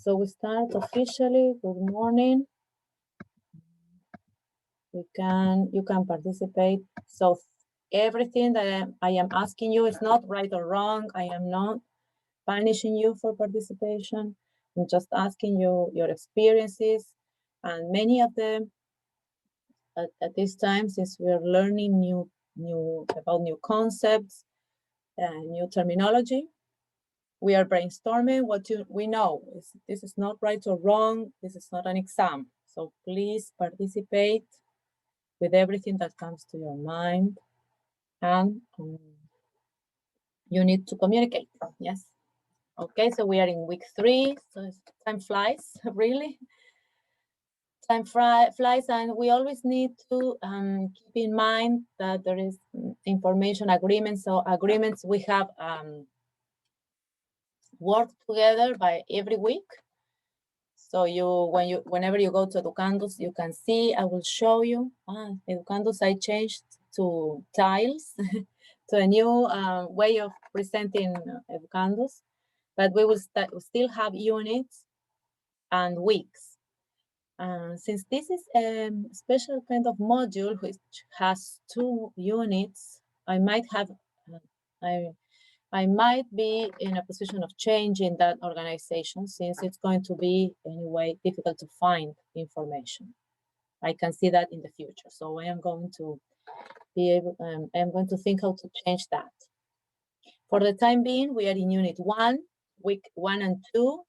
So we start officially. Good morning. You can participate. So everything that I am asking you is not right or wrong. I am not punishing you for participation. I'm just asking you your experiences, and many of them at this time, since we are learning new concepts and new terminology, we are brainstorming what we know. This is not right or wrong. This is not an exam. So please participate with everything that comes to your mind, and you need to communicate. Yes. Okay, so we are in week 3, so time flies, really. Time flies, and we always need to keep in mind that there is information agreements. So agreements, we have worked together by every week. So whenever you go to Educandos, you can see, I will show you. Educandos, I changed to tiles, to a new way of presenting Educandos, but we will still have units and weeks. Since this is a special kind of module which has 2 units, I might be in a position of changing that organization, since it's going to be anyway difficult to find information. I can see that in the future. So I am going to be able, I'm going to think how to change that. For the time being, we are in unit 1, week 1 and 2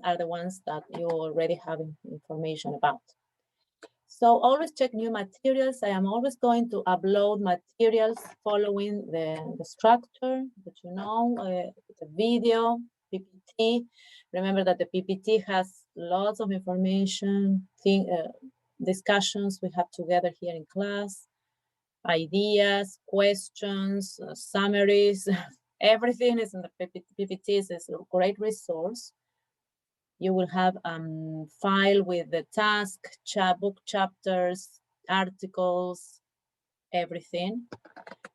are the ones that you already have information about. So always check new materials. I am always going to upload materials following the structure that you know, the video, PPT. Remember that the PPT has lots of information, discussions we have together here in class, ideas, questions, summaries, everything is in the PPT. Is a great resource. You will have file with the task, book chapters, articles, everything.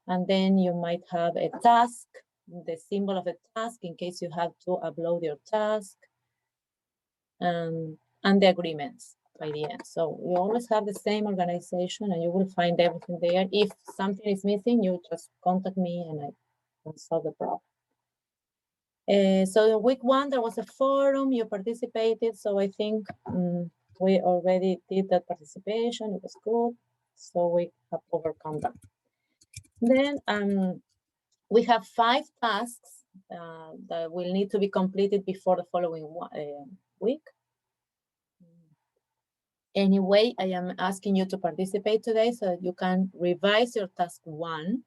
And then you might have a task, the symbol of a task in case you have to upload your task, and the agreements by the end. So you always have the same organization, and you will find everything there. If something is missing, you just contact me and I can solve the problem. So in week 1, there was a forum, you participated. So I think we already did that participation, it was good. So we have overcome that. Then we have 5 tasks that will need to be completed before the following week. Anyway, I am asking you to participate today so that you can revise your task 1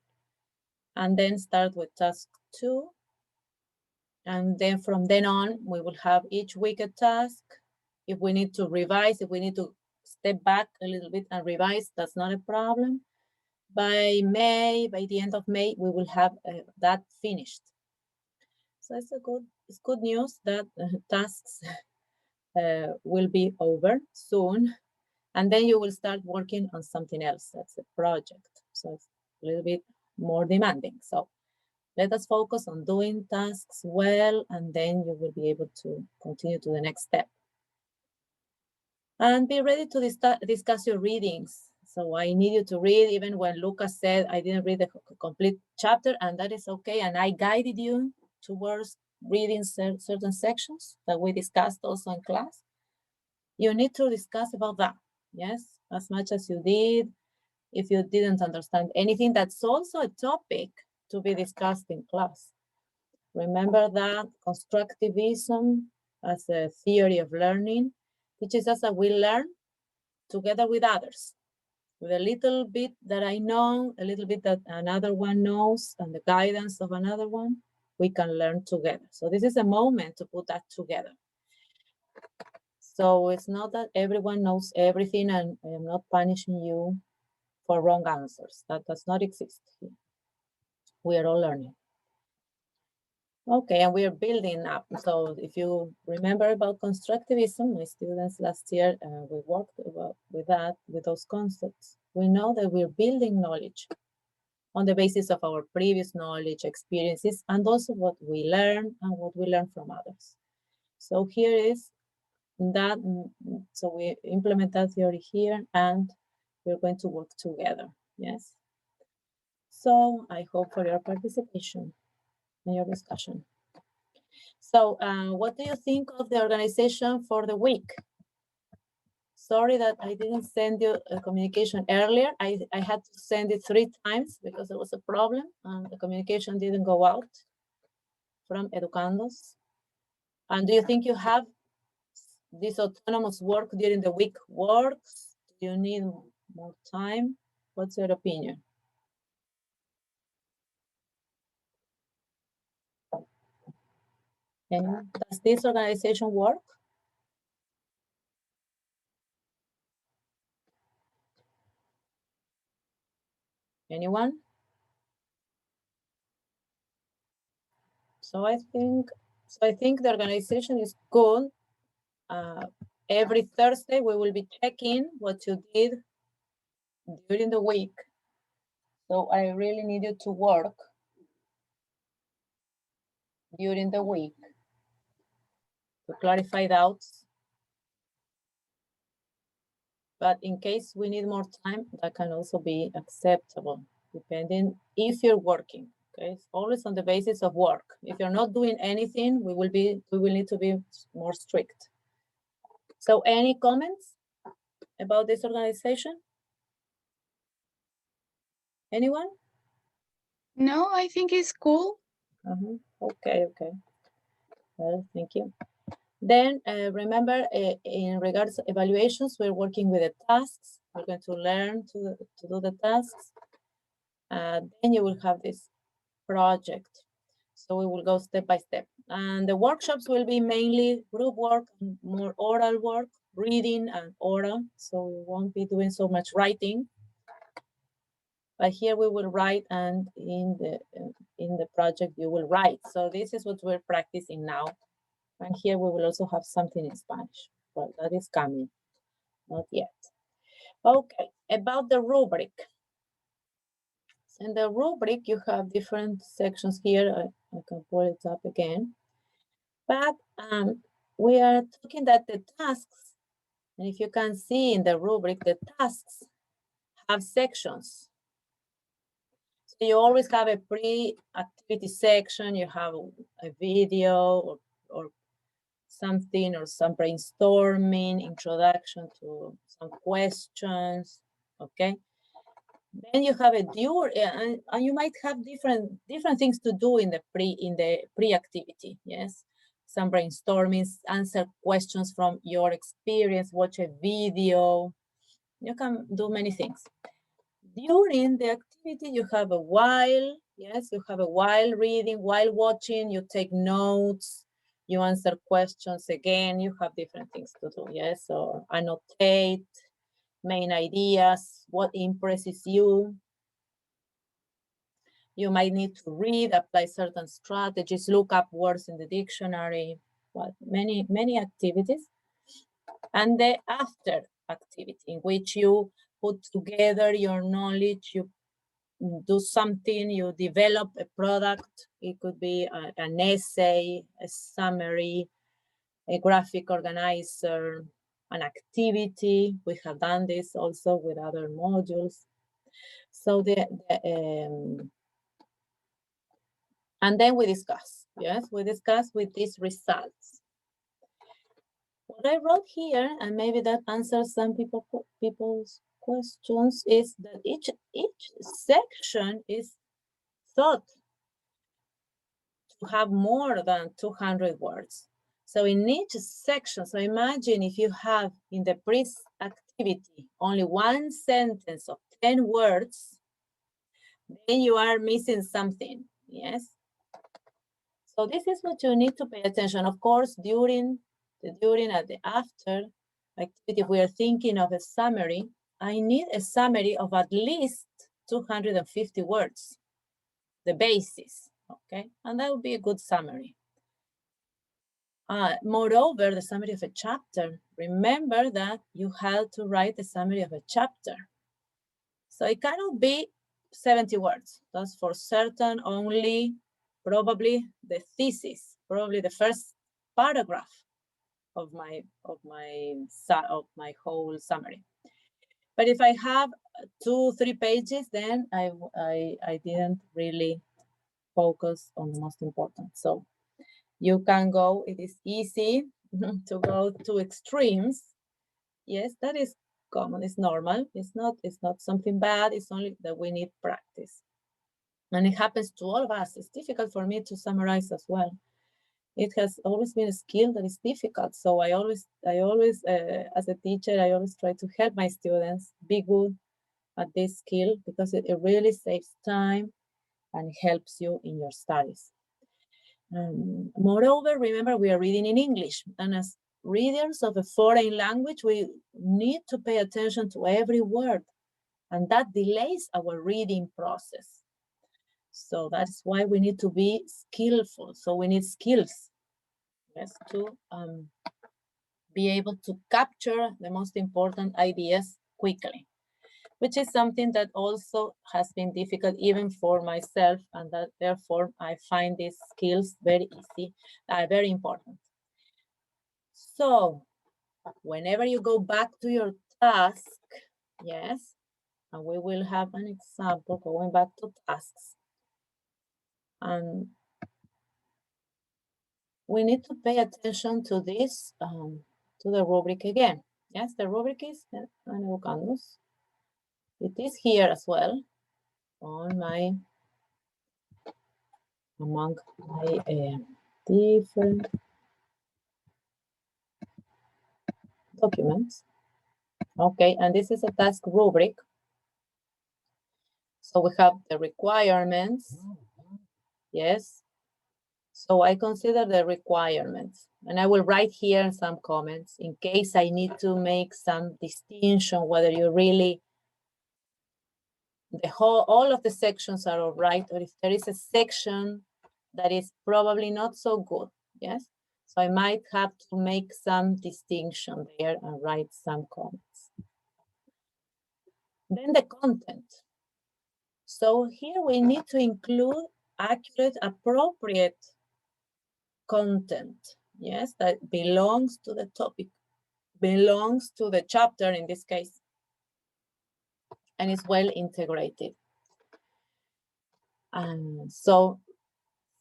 and then start with task 2. And then from then on, we will have each week a task. If we need to revise, if we need to step back a little bit and revise, that's not a problem. By the end of May, we will have that finished. So it's good news that tasks will be over soon. And then you will start working on something else. That's a project. So it's a little bit more demanding. So let us focus on doing tasks well, and then you will be able to continue to the next step. And be ready to discuss your readings. So I need you to read, even when Lucas said I didn't read the complete chapter, and that is okay. And I guided you towards reading certain sections that we discussed also in class. You need to discuss about that, yes, as much as you did. If you didn't understand anything, that's also a topic to be discussed in class. Remember that constructivism as a theory of learning teaches us that we learn together with others. With a little bit that I know, a little bit that another one knows, and the guidance of another one, we can learn together. So this is a moment to put that together. So it's not that everyone knows everything, and I am not punishing you for wrong answers. That does not exist here. We are all learning. Okay, and we are building up. So if you remember about constructivism, my students last year, we worked with those concepts. We know that we're building knowledge on the basis of our previous knowledge, experiences, and also what we learn and what we learn from others. So here is that, so we implement that theory here and we're going to work together, yes? So I hope for your participation in your discussion. So what do you think of the organization for the week? Sorry that I didn't send you a communication earlier. I had to send it 3 times because there was a problem and the communication didn't go out from educandos. And do you think you have this autonomous work during the week works? Do you need more time? What's your opinion? And does this organization work? Anyone? So I think the organization is good. Every Thursday we will be checking what you did during the week. So I really need you to work during the week to clarify doubts. But in case we need more time, that can also be acceptable, depending if you're working. Okay, it's always on the basis of work. If you're not doing anything, we will need to be more strict. So any comments about this organization? Anyone? No, I think it's cool. Okay. Well, thank you. Then remember, in regards to evaluations, we're working with the tasks. We're going to learn to do the tasks. Then you will have this project. So we will go step by step. And the workshops will be mainly group work, more oral work, reading and oral. So we won't be doing so much writing. But here we will write, and in the project you will write. So this is what we're practicing now. And here we will also have something in Spanish. Well, that is coming, not yet. Okay, about the rubric. In the rubric, you have different sections here. I can pull it up again. But we are talking that the tasks, and if you can see in the rubric, the tasks have sections. So you always have a pre-activity section, you have a video or something, or some brainstorming, introduction to some questions, okay? Then you have a during, and you might have different things to do in the pre-activity, yes? Some brainstorming, answer questions from your experience, watch a video. You can do many things. During the activity, you have a while, yes? You have a while reading, while watching, you take notes, you answer questions again, you have different things to do, yes? So annotate, main ideas, what impresses you. You might need to read, apply certain strategies, look up words in the dictionary, well, many activities. And the after activity, in which you put together your knowledge, you do something, you develop a product. It could be an essay, a summary, a graphic organizer, an activity. We have done this also with other modules. So and then we discuss, yes, we discuss with these results. What I wrote here, and maybe that answers some people's questions, is that each section is thought to have more than 200 words. So in each section, so imagine if you have in the pre-activity only one sentence of 10 words, then you are missing something, yes? So this is what you need to pay attention. Of course, during and the after activity, we are thinking of a summary. I need a summary of at least 250 words, the basis, okay? And that would be a good summary. Moreover, the summary of a chapter. Remember that you have to write the summary of a chapter. So it cannot be 70 words. That's for certain only probably the thesis, probably the first paragraph of my whole summary. But if I have 2-3 pages, then I didn't really focus on the most important. So you can go, it is easy to go to extremes. Yes, that is common, it's normal. It's not something bad, it's only that we need practice. And it happens to all of us. It's difficult for me to summarize as well. It has always been a skill that is difficult. So I always, as a teacher, I always try to help my students be good at this skill because it really saves time and helps you in your studies. Moreover, remember, we are reading in English, and as readers of a foreign language, we need to pay attention to every word, and that delays our reading process. So that's why we need to be skillful. So we need skills, yes, to be able to capture the most important ideas quickly, which is something that also has been difficult even for myself, and that therefore I find these skills very easy, very important. So whenever you go back to your task, yes, and we will have an example going back to tasks, and we need to pay attention to this, to the rubric again. Yes, the rubric is it is here as well on my, among my different documents. Okay, and this is a task rubric. So we have the requirements. Yes. So I consider the requirements, and I will write here some comments in case I need to make some distinction, whether you really, all of the sections are all right, or if there is a section that is probably not so good. Yes. So I might have to make some distinction there and write some comments. Then the content. So here we need to include accurate, appropriate content, yes, that belongs to the topic, belongs to the chapter in this case, and is well integrated. And so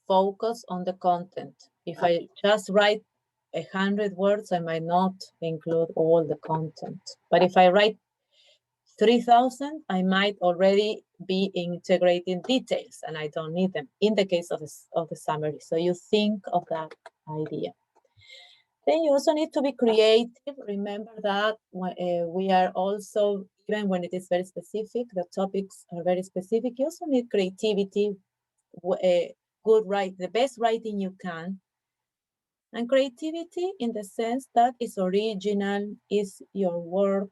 focus on the content. If I just write 100 words, I might not include all the content. But if I write 3,000, I might already be integrating details, and I don't need them in the case of the summary. So you think of that idea. Then you also need to be creative. Remember that we are also, even when it is very specific, the topics are very specific, you also need creativity, the best writing you can. And creativity in the sense that it's original, is your work.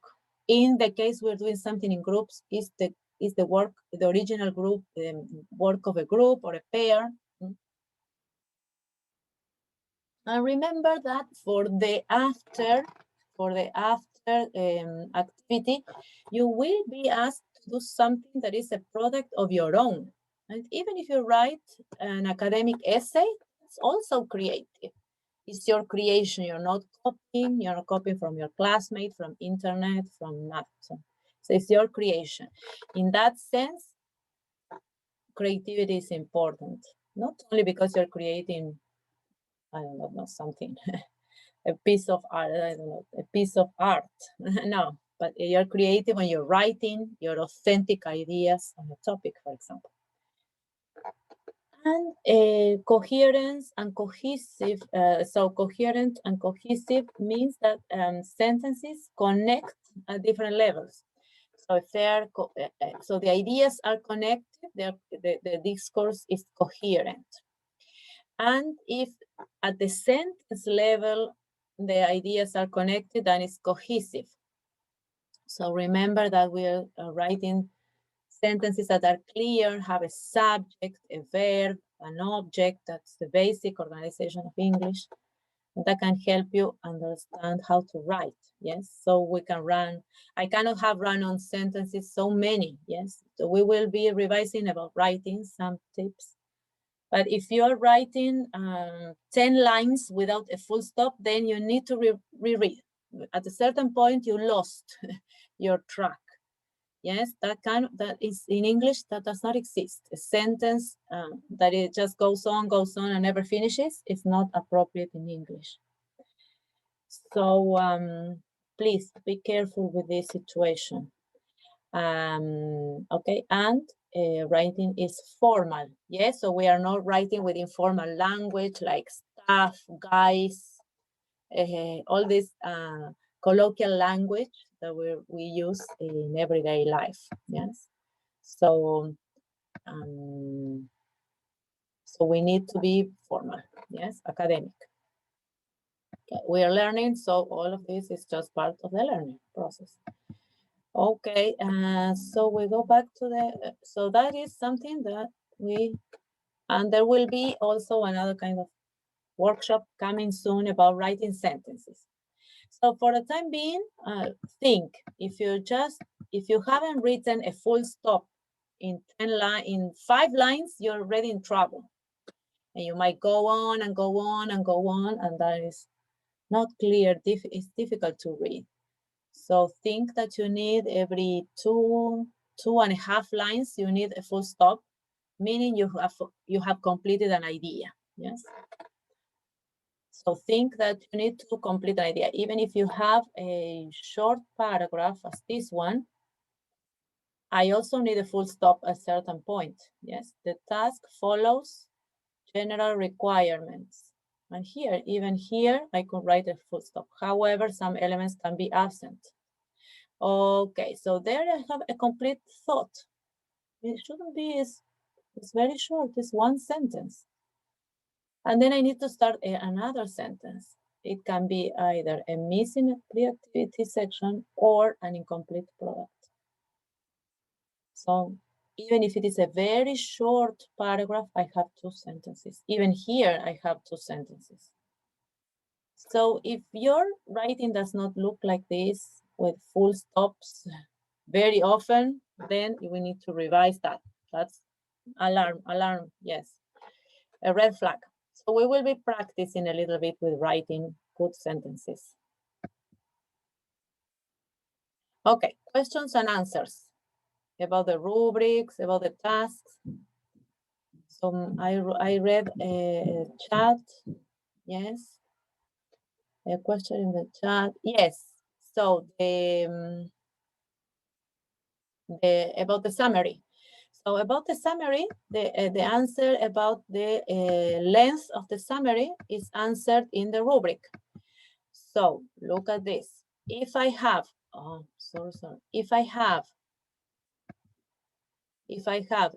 In the case we're doing something in groups, is the work, the original group, work of a group or a pair. And remember that for the after activity, you will be asked to do something that is a product of your own. And even if you write an academic essay, it's also creative. It's your creation. You're not copying from your classmate, from internet, from nothing. So it's your creation. In that sense, creativity is important. Not only because you're creating, I don't know, something, a piece of art, I don't know, a piece of art. No, but you're creative when you're writing your authentic ideas on a topic, for example. And coherence and cohesive. So coherent and cohesive means that sentences connect at different levels. So if they are, so the ideas are connected, the discourse is coherent. And if at the sentence level, the ideas are connected, then it's cohesive. So remember that we are writing sentences that are clear, have a subject, a verb, an object. That's the basic organization of English. And that can help you understand how to write, yes? So we can run, I cannot have run-on sentences, so many, yes? So we will be revising about writing, some tips. But if you're writing 10 lines without a full stop, then you need to reread. At a certain point, you lost your track. Yes, that is in English, that does not exist. A sentence that it just goes on and never finishes is not appropriate in English. So please be careful with this situation. Okay, and writing is formal. Yes, so we are not writing with informal language like staff, guys, all this colloquial language that we use in everyday life. Yes, so so we need to be formal. Yes, academic. Okay, we are learning, so all of this is just part of the learning process. Okay, so we go back to the, so that is something that and there will be also another kind of workshop coming soon about writing sentences. So for the time being, think, if you haven't written a full stop in 5 lines, you're already in trouble. And you might go on and go on and go on, and that is not clear, it's difficult to read. So think that you need every 2.5 lines, you need a full stop, meaning you have completed an idea. Yes. So think that you need to complete an idea. Even if you have a short paragraph as this one, I also need a full stop at a certain point. Yes, the task follows general requirements. And here, even here, I could write a full stop. However, some elements can be absent. Okay, so there I have a complete thought. It shouldn't be, it's very short, it's one sentence. And then I need to start another sentence. It can be either a missing pre-activity section or an incomplete product. So even if it is a very short paragraph, I have 2 sentences. Even here, I have 2 sentences. So if your writing does not look like this with full stops very often, then we need to revise that. That's alarm, yes, a red flag. So we will be practicing a little bit with writing good sentences. Okay, questions and answers about the rubrics, about the tasks. So I read a chat, yes, a question in the chat, yes. So about the summary. So about the summary, the answer about the length of the summary is answered in the rubric. So look at this. If I have, if I have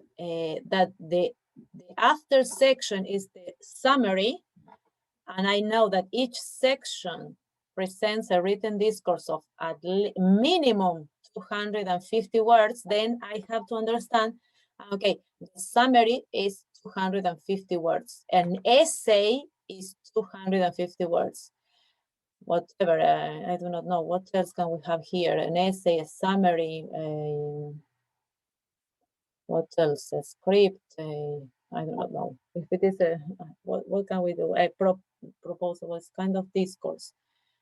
that the after section is the summary, and I know that each section presents a written discourse of at minimum 250 words, then I have to understand, okay, the summary is 250 words. An essay is 250 words. Whatever, I do not know. What else can we have here? An essay, a summary, what else? A script, I do not know. If it is a, what can we do? A proposal is kind of discourse.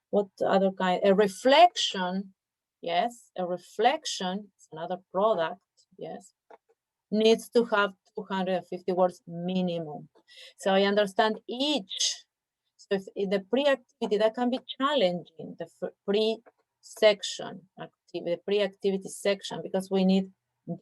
What other kind? A reflection, yes, a reflection, it's another product, yes, needs to have 250 words minimum. So I understand each. So if in the pre-activity, that can be challenging, the pre-section, the pre-activity section, because we need,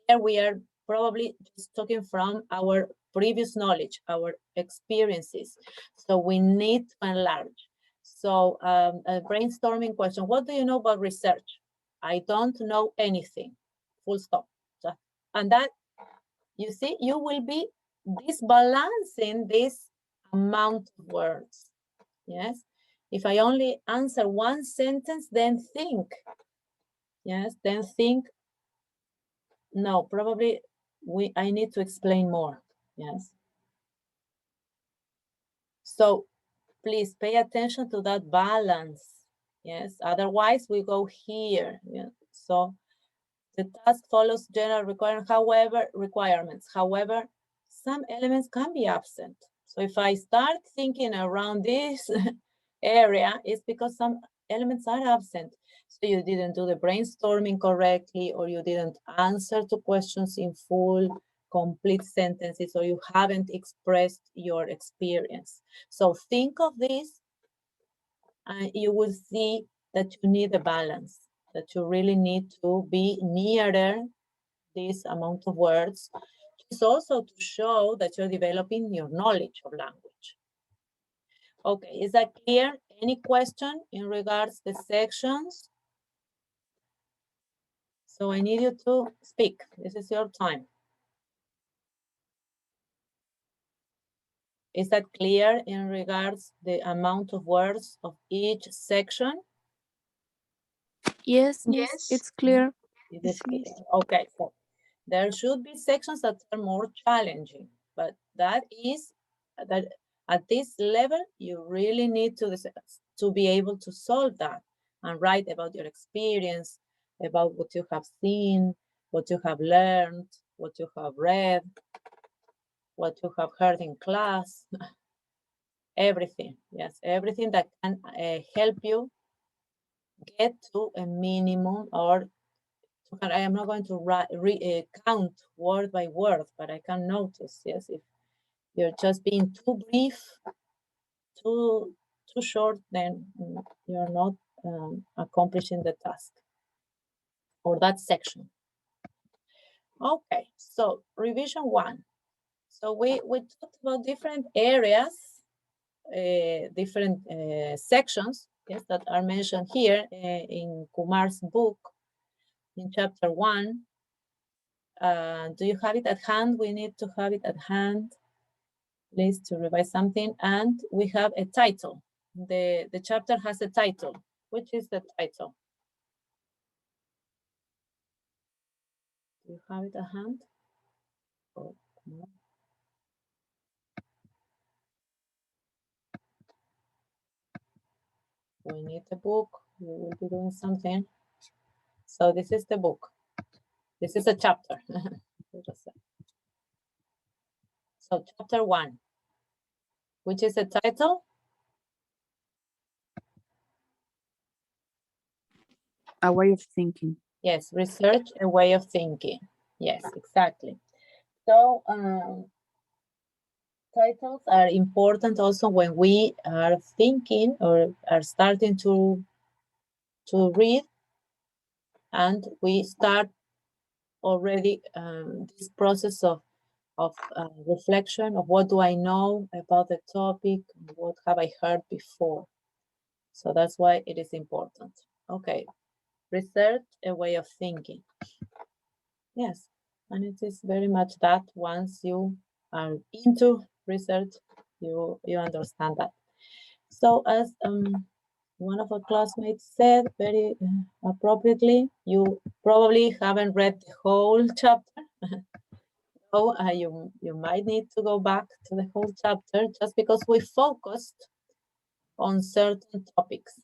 there we are probably just talking from our previous knowledge, our experiences. So we need to enlarge. So a brainstorming question, what do you know about research? I don't know anything, full stop. So, and that, you see, you will be disbalancing this amount of words. Yes, if I only answer one sentence, then think. Yes, then think. No, probably I need to explain more. Yes. So please pay attention to that balance. Yes, otherwise we go here. Yeah. So the task follows general requirements. However, some elements can be absent. So if I start thinking around this area, it's because some elements are absent. So you didn't do the brainstorming correctly, or you didn't answer to questions in full, complete sentences, or you haven't expressed your experience. So think of this, and you will see that you need a balance, that you really need to be nearer this amount of words. It's also to show that you're developing your knowledge of language. Okay, is that clear? Any question in regards to the sections? So I need you to speak. This is your time. Is that clear in regards the amount of words of each section? Yes, it's clear. It is clear. Okay, so there should be sections that are more challenging, but that is that at this level, you really need to be able to solve that and write about your experience, about what you have seen, what you have learned, what you have read, what you have heard in class, everything. Yes, everything that can help you get to a minimum, or I am not going to count word by word, but I can notice, yes, if you're just being too brief, too short, then you're not accomplishing the task or that section. Okay, so revision 1. So we talked about different areas, different sections, yes, that are mentioned here in Kumar's book in chapter 1. Do you have it at hand? We need to have it at hand, please, to revise something. And we have a title. The chapter has a title. Which is the title? Do you have it at hand? Oh, no. We need the book. We will be doing something. So this is the book. This is a chapter. So chapter 1, which is the title? A way of thinking. Yes, research, a way of thinking. Yes, exactly. So titles are important also when we are thinking or are starting to read, and we start already this process of reflection of what do I know about the topic, what have I heard before. So that's why it is important. Okay, research, a way of thinking. Yes, and it is very much that once you are into research, you understand that. So as one of our classmates said very appropriately, you probably haven't read the whole chapter. So you might need to go back to the whole chapter just because we focused on certain topics.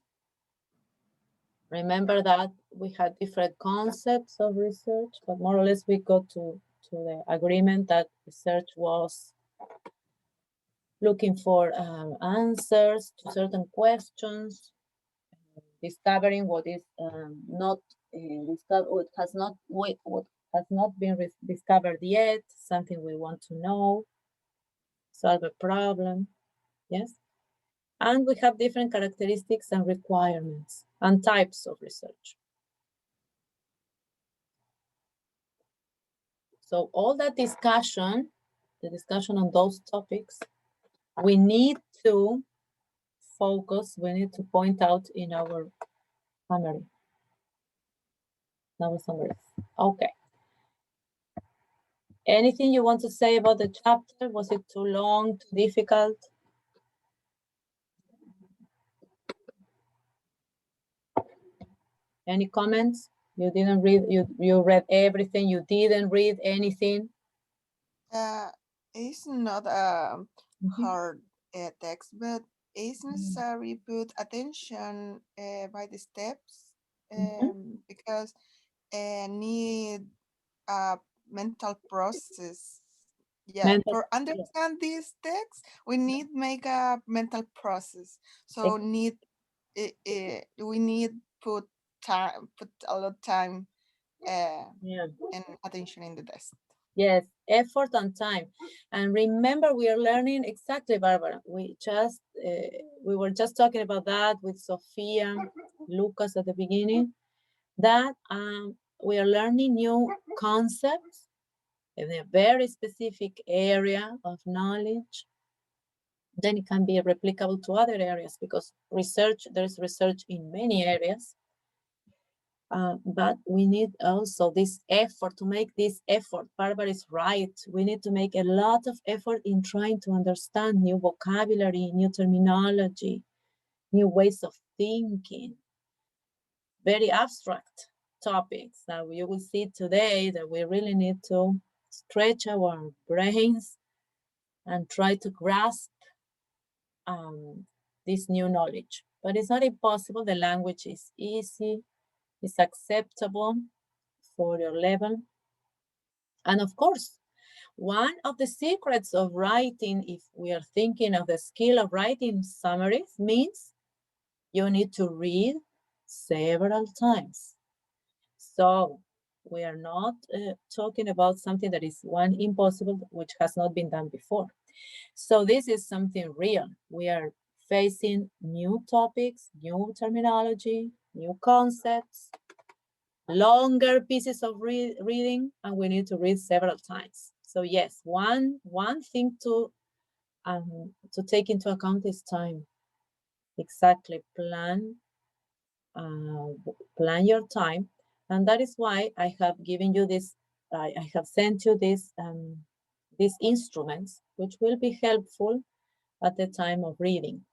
Remember that we had different concepts of research, but more or less we got to the agreement that research was looking for answers to certain questions, discovering what is not discovered, what has not been discovered yet, something we want to know, solve a problem, yes? And we have different characteristics and requirements and types of research. So all that discussion, the discussion on those topics, we need to focus, we need to point out in our summary. Okay. Anything you want to say about the chapter? Was it too long, too difficult? Any comments? You didn't read, you read everything, you didn't read anything? It's not a hard text, but it's necessary put attention by the steps because need a mental process. Yeah, for understand these texts, we need make a mental process. So need we need put a lot of time and attention in the test. Yes, effort and time. And remember, we are learning exactly, Barbara. We were just talking about that with Sophia, Lucas at the beginning, that we are learning new concepts in a very specific area of knowledge. Then it can be replicable to other areas because there's research in many areas. But we need also this effort to make this effort. Barbara is right. We need to make a lot of effort in trying to understand new vocabulary, new terminology, new ways of thinking, very abstract topics that you will see today that we really need to stretch our brains and try to grasp this new knowledge. But it's not impossible. The language is easy, it's acceptable for your level. And of course, one of the secrets of writing, if we are thinking of the skill of writing summaries, means you need to read several times. So we are not talking about something that is one impossible, which has not been done before. So this is something real. We are facing new topics, new terminology, new concepts, longer pieces of reading, and we need to read several times. So yes, one thing to take into account is time. Exactly, plan your time, and that is why I have given you this. I have sent you this these instruments, which will be helpful at the time of reading,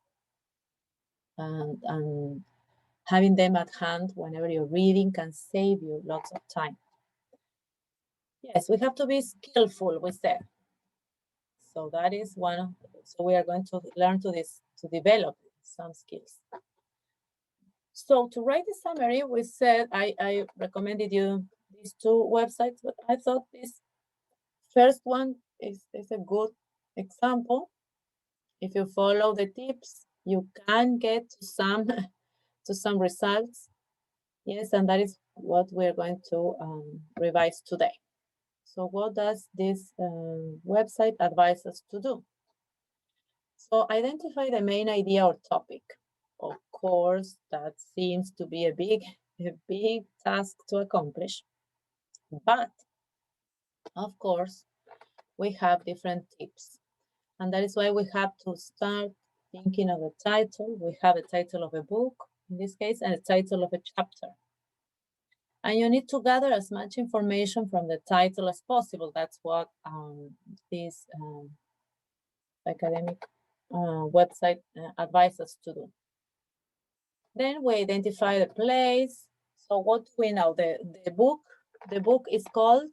and having them at hand whenever you're reading can save you lots of time. Yes, we have to be skillful, we said. So that is one of, so we are going to learn to develop some skills. So to write the summary, we said, I recommended you these two websites, but I thought this first one is a good example. If you follow the tips, you can get to some results. Yes, and that is what we're going to revise today. So what does this website advise us to do? So identify the main idea or topic. Of course, that seems to be a big task to accomplish. But of course, we have different tips. And that is why we have to start thinking of a title. We have a title of a book, in this case, and a title of a chapter. And you need to gather as much information from the title as possible. That's what this academic website advises us to do. Then we identify the place. So what do we know? The book is called,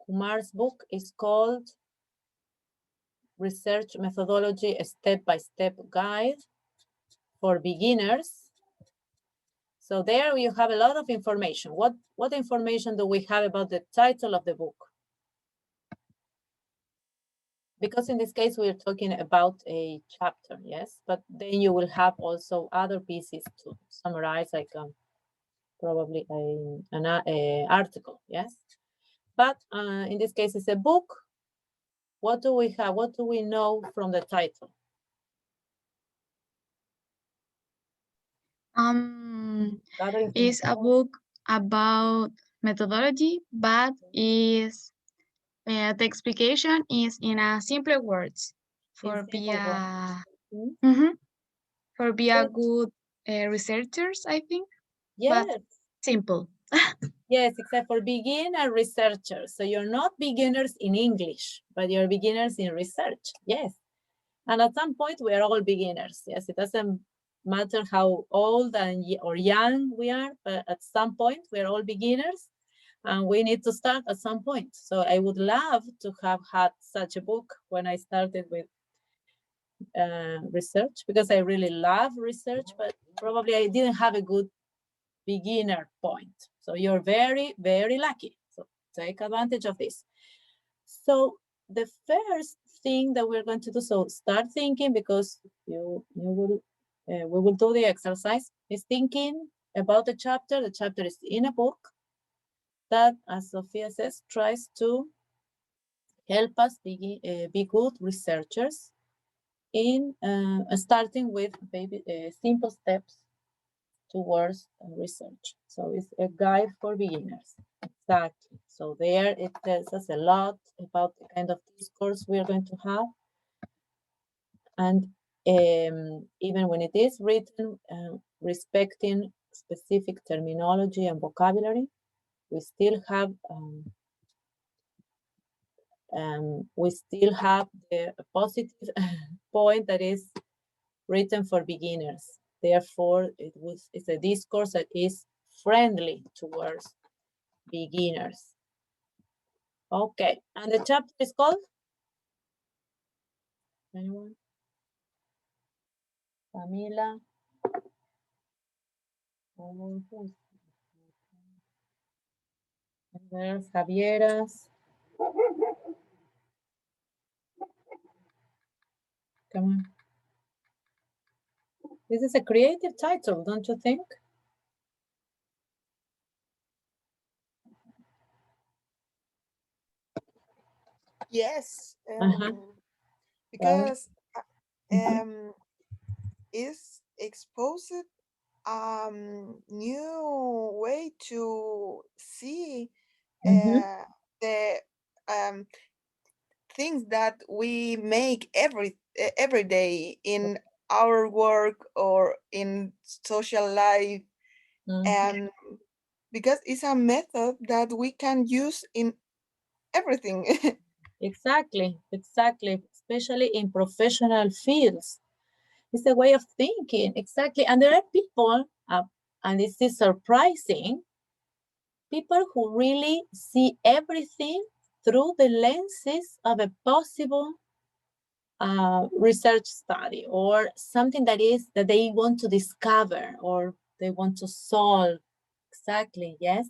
Kumar's book is called Research Methodology, a Step-by-Step Guide for Beginners. So there you have a lot of information. What information do we have about the title of the book? Because in this case, we're talking about a chapter, yes? But then you will have also other pieces to summarize, like probably an article, yes? But in this case, it's a book. What do we have? What do we know from the title? Is a book about methodology, but is the explication is in a simpler words for be a good researchers, I think. Yes. But simple. Yes, except for beginner researchers. So you're not beginners in English, but you're beginners in research. Yes. And at some point, we are all beginners. Yes, it doesn't matter how old or young we are, but at some point, we're all beginners. And we need to start at some point. So I would love to have had such a book when I started with research, because I really love research, but probably I didn't have a good beginner point. So you're very, very lucky. So take advantage of this. So the first thing that we're going to do, so start thinking, because we will do the exercise, is thinking about the chapter. The chapter is in a book that, as Sophia says, tries to help us be good researchers in starting with simple steps towards research. So it's a guide for beginners. Exactly. So there it tells us a lot about the kind of discourse we are going to have. And even when it is written, respecting specific terminology and vocabulary, we still have the positive point that is written for beginners. Therefore, it's a discourse that is friendly towards beginners. Okay, and the chapter is called? Anyone? Camila? There's Javieras. Come on. This is a creative title, don't you think? Yes, Uh-huh. because it's exposed new way to see the things that we make every day in our work or in social life, and because it's a method that we can use in everything. Exactly, especially in professional fields. It's a way of thinking, exactly. And there are people, and this is surprising, people who really see everything through the lenses of a possible research study, or something that they want to discover or they want to solve. Exactly, yes.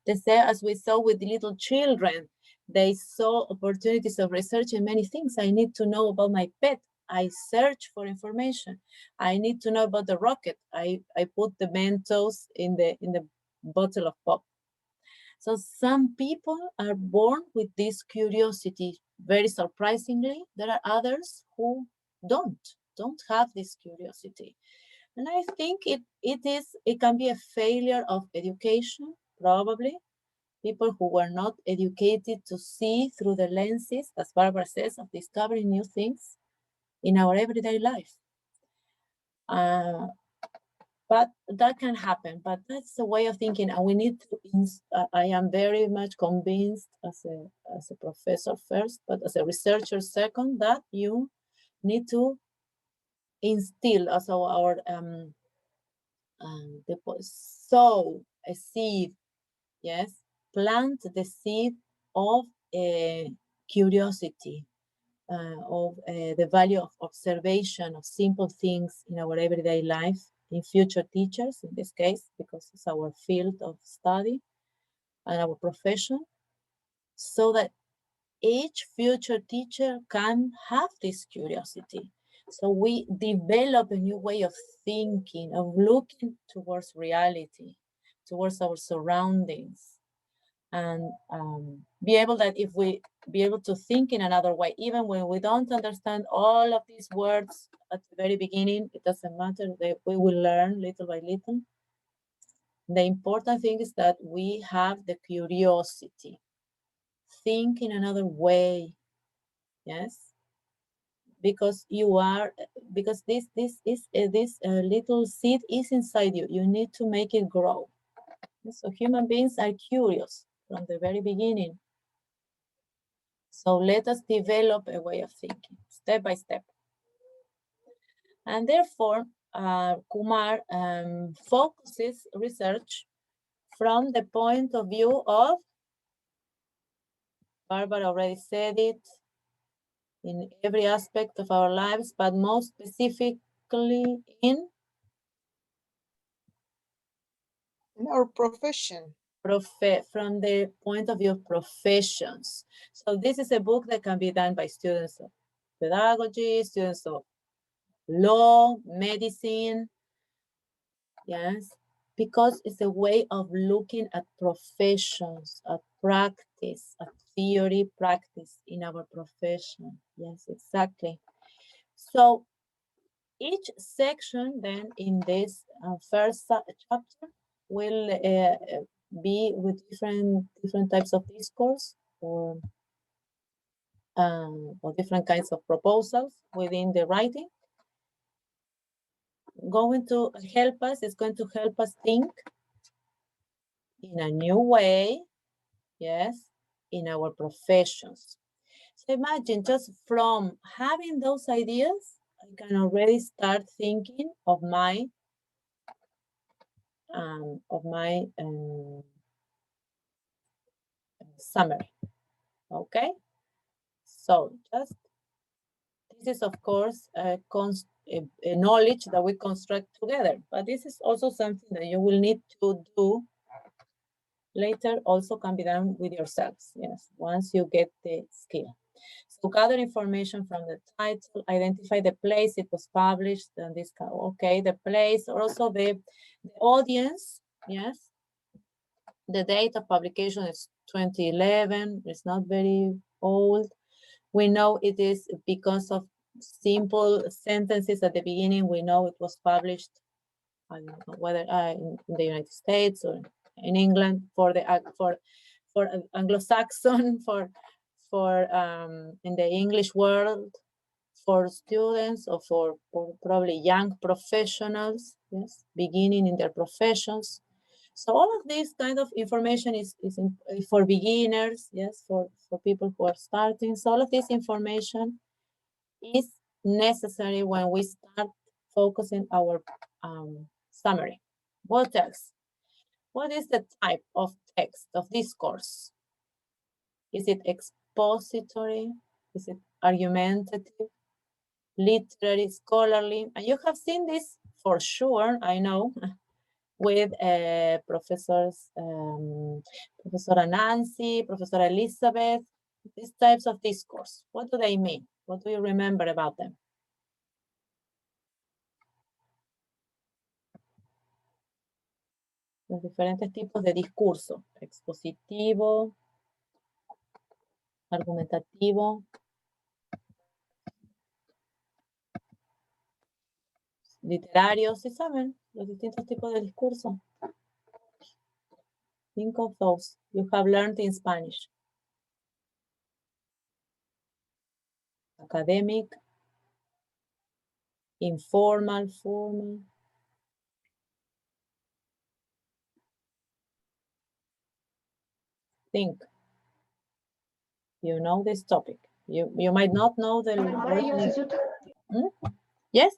They say, as we saw with the little children, they saw opportunities of research in many things. I need to know about my pet. I search for information. I need to know about the rocket. I put the Mentos in the bottle of pop. So some people are born with this curiosity. Very surprisingly, there are others who don't have this curiosity. And I think it can be a failure of education, probably. People who were not educated to see through the lenses, as Barbara says, of discovering new things in our everyday life. But that can happen, but that's a way of thinking. And we need to, I am very much convinced as a professor first, but as a researcher second, that you need to instill also our, sow a seed, yes, plant the seed of curiosity, of the value of observation of simple things in our everyday life, in future teachers, in this case, because it's our field of study and our profession, so that each future teacher can have this curiosity. So we develop a new way of thinking, of looking towards reality, towards our surroundings, and be able to think in another way, even when we don't understand all of these words at the very beginning. It doesn't matter, we will learn little by little. The important thing is that we have the curiosity, think in another way, yes, because this little seed is inside you. You need to make it grow. So human beings are curious from the very beginning. So let us develop a way of thinking, step by step. And therefore, Kumar focuses research from the point of view of, Barbara already said it, in every aspect of our lives, but most specifically in our profession. from the point of view of professions. So this is a book that can be done by students of pedagogy, students of law, medicine, yes, because it's a way of looking at professions, at practice, at theory practice in our profession. Yes, exactly. So each section then in this first chapter will be with different types of discourse or different kinds of proposals within the writing. Going to help us, it's going to help us think in a new way, yes, in our professions. So imagine just from having those ideas, I can already start thinking of my summary. Okay, so just this is of course a knowledge that we construct together, but this is also something that you will need to do later, also can be done with yourselves, yes, once you get the skill. So gather information from the title, identify the place it was published, and this, okay, the place, also the audience, yes. The date of publication is 2011, it's not very old. We know it is because of simple sentences at the beginning. We know it was published, I don't know whether in the United States or in England for Anglo-Saxon, for in the English world, for students or for probably young professionals, yes, beginning in their professions. So all of this kind of information is for beginners, yes, for people who are starting. So all of this information is necessary when we start focusing our summary. What else? What is the type of text, of discourse? Is it expository? Is it argumentative? Literary, scholarly? And you have seen this for sure, I know, with professors, Professor Nancy, Professor Elizabeth, these types of discourse. What do they mean? What do you remember about them? Los diferentes tipos de discurso: expositivo, argumentativo, literario. ¿Sí saben los distintos tipos de discurso? Think of those you have learned in Spanish. Academic, informal, formal. Think. You know this topic. You might not know the Yes?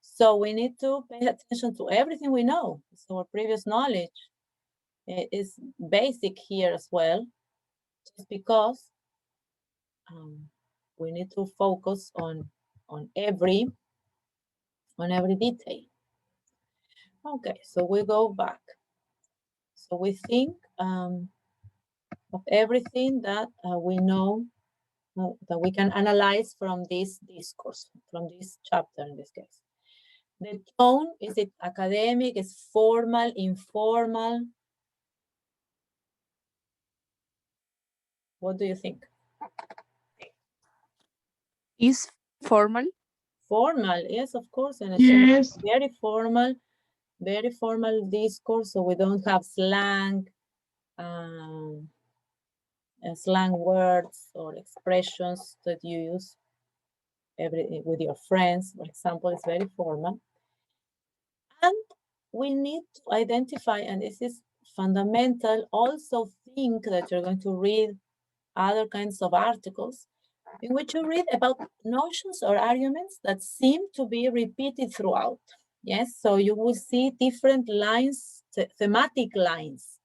So we need to pay attention to everything we know. So our previous knowledge is basic here as well, just because we need to focus on every detail. Okay, so we go back. So we think of everything that we know, that we can analyze from this discourse, from this chapter in this case. The tone, is it academic, is formal, informal? What do you think? Is formal? Formal, yes, of course. And Yes. very formal discourse. So we don't have slang, slang words or expressions that you use with your friends, for example. It's very formal. And we need to identify, and this is fundamental, also think that you're going to read other kinds of articles in which you read about notions or arguments that seem to be repeated throughout. Yes, so you will see different lines, thematic lines.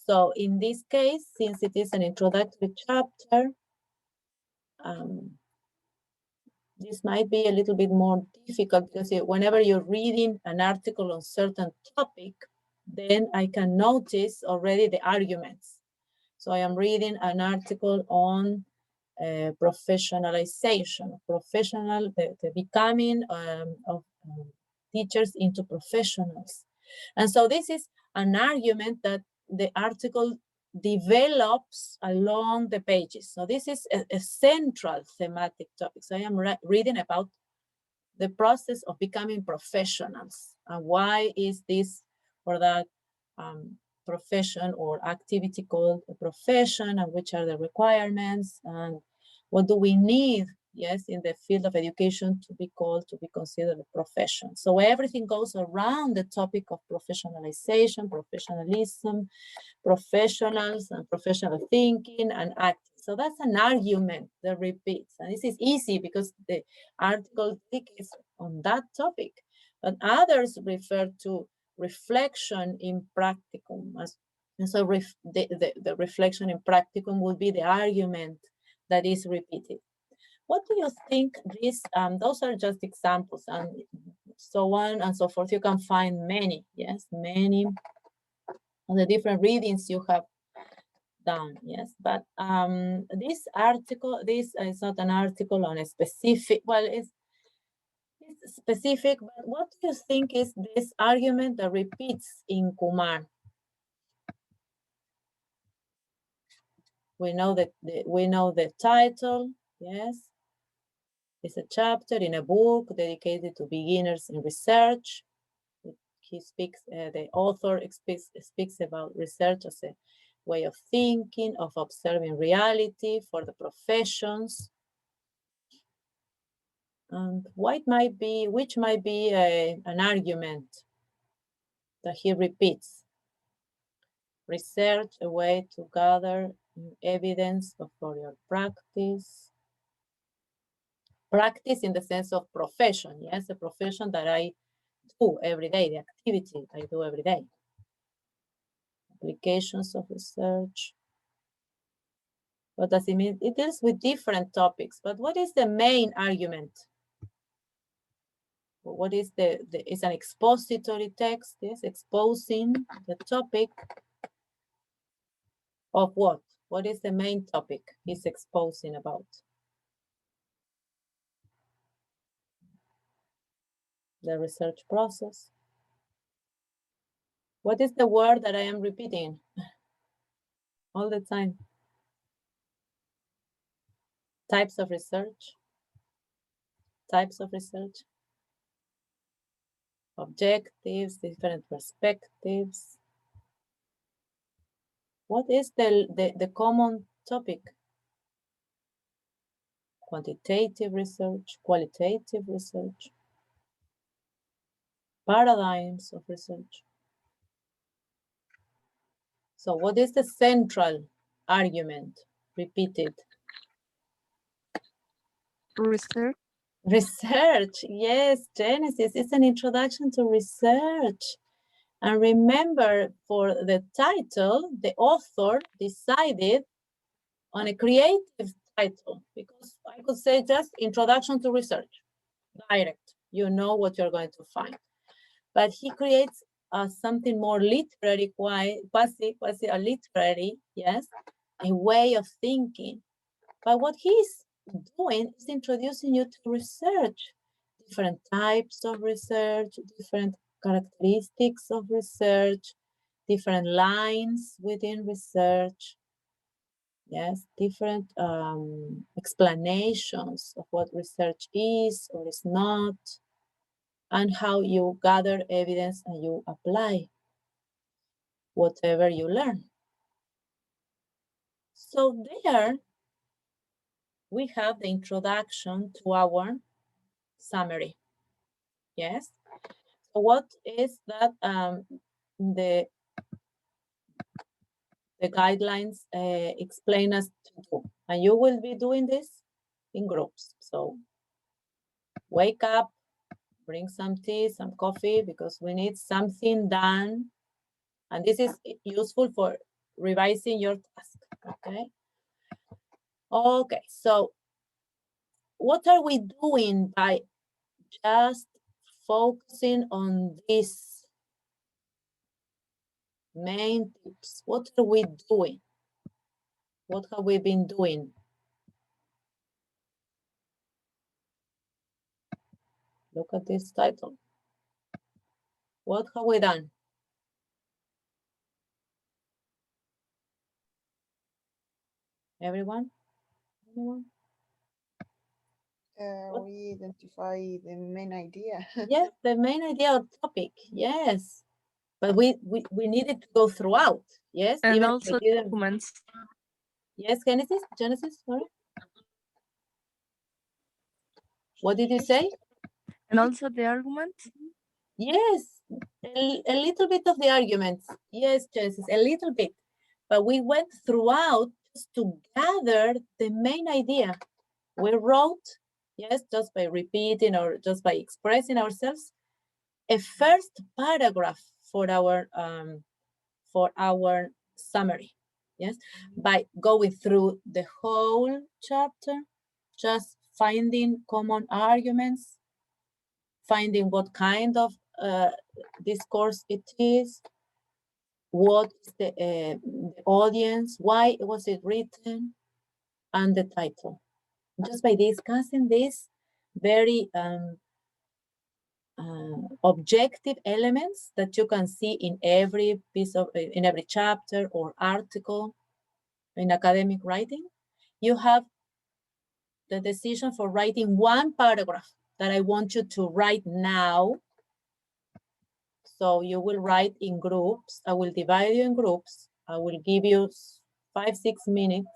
So in this case, since it is an introductory chapter, this might be a little bit more difficult because whenever you're reading an article on certain topic, then I can notice already the arguments. So I am reading an article on professionalization, the becoming of teachers into professionals. And so this is an argument that the article develops along the pages. So this is a central thematic topic. So I am reading about the process of becoming professionals and why is this or that profession or activity called a profession, and which are the requirements, and what do we need, yes, in the field of education to be considered a profession. So everything goes around the topic of professionalization, professionalism, professionals, and professional thinking and acting. So that's an argument that repeats. And this is easy because the article is on that topic. But others refer to reflection in practicum. And so the reflection in practicum will be the argument that is repeated. What do you think these, those are just examples and so on and so forth. You can find many, yes, many of the different readings you have done, yes. But this article, this is not an article on a specific, well, it's specific, but what do you think is this argument that repeats in Kumar? We know that we know the title, yes. It's a chapter in a book dedicated to beginners in research. He speaks, the author speaks about research as a way of thinking, of observing reality for the professions. And which might be an argument that he repeats. Research, a way to gather evidence for your practice. Practice in the sense of profession, yes, a profession that I do every day, the activity I do every day. Applications of research. What does it mean? It deals with different topics, but what is the main argument? What is it's an expository text, yes, exposing the topic of what? What is the main topic he's exposing about? The research process. What is the word that I am repeating all the time? Types of research. Types of research. Objectives, different perspectives. What is the common topic? Quantitative research, qualitative research, paradigms of research. So what is the central argument repeated? Research. Research, yes, Genesis is an introduction to research. And remember, for the title, the author decided on a creative title, because I could say just introduction to research, direct, you know what you're going to find. But he creates something more literary, quasi a literary, yes, a way of thinking. But what he's doing is introducing you to research, different types of research, different characteristics of research, different lines within research, yes, different explanations of what research is or is not, and how you gather evidence and you apply whatever you learn. So there we have the introduction to our summary. Yes. So what is that? The guidelines explain us to do, and you will be doing this in groups. So wake up, bring some tea, some coffee, because we need something done, and this is useful for revising your task. Okay. Okay. So what are we doing by just focusing on these main tips? What are we doing? What have we been doing? Look at this title. What have we done? Everyone? Anyone? We identify the main idea. Yes, the main idea of topic, yes. But we needed to go throughout, yes? And Even if also we didn't. documents. Yes, Genesis, sorry. What did you say? And also the arguments. Yes, a little bit of the arguments. Yes, Genesis, a little bit. But we went throughout just to gather the main idea. We wrote, yes, just by repeating or just by expressing ourselves, a first paragraph for our summary. Yes, by going through the whole chapter, just finding common arguments, finding what kind of discourse it is, what is the audience, why was it written, and the title. Just by discussing these very objective elements that you can see in every in every chapter or article in academic writing, you have the decision for writing one paragraph that I want you to write now. So you will write in groups. I will divide you in groups. I will give you 5-6 minutes.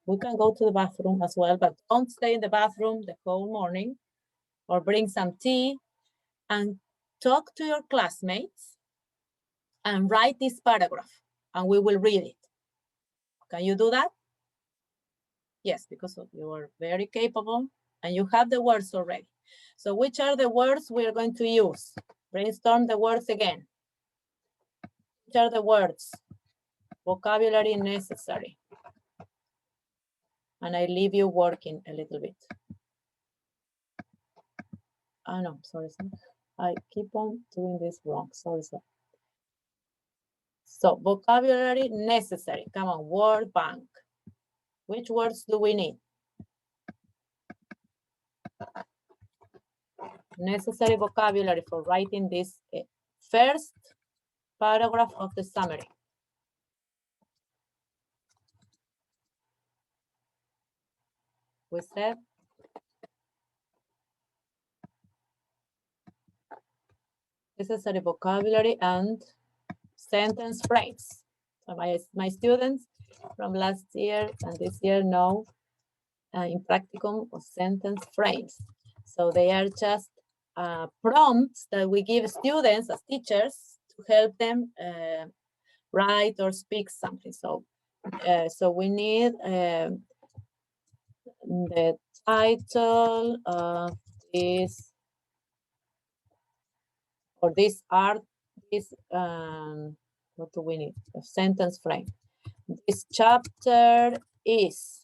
We can go to the bathroom as well, but don't stay in the bathroom the whole morning, or bring some tea and talk to your classmates and write this paragraph, and we will read it. Can you do that? Yes, because you are very capable and you have the words already. So which are the words we are going to use? Brainstorm the words again. Which are the words? Vocabulary necessary. And I leave you working a little bit. Oh no, sorry. I keep on doing this wrong. Sorry. So vocabulary necessary. Come on, word bank. Which words do we need? Necessary vocabulary for writing this first paragraph of the summary. We said necessary vocabulary and sentence frames. So my students from last year and this year know in practicum of sentence frames. So they are just prompts that we give students as teachers to help them write or speak something. So, so we need the title of this, or this art, this, what do we need? A sentence frame. This chapter is,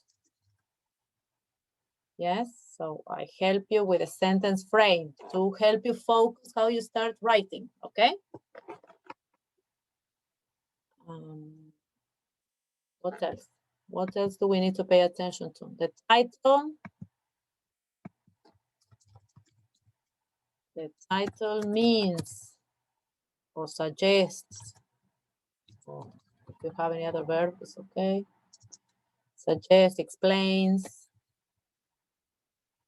yes, so I help you with a sentence frame to help you focus how you start writing, okay? What else? What else do we need to pay attention to? The title. The title means or suggests, or if you have any other verb, it's okay. Suggests, explains,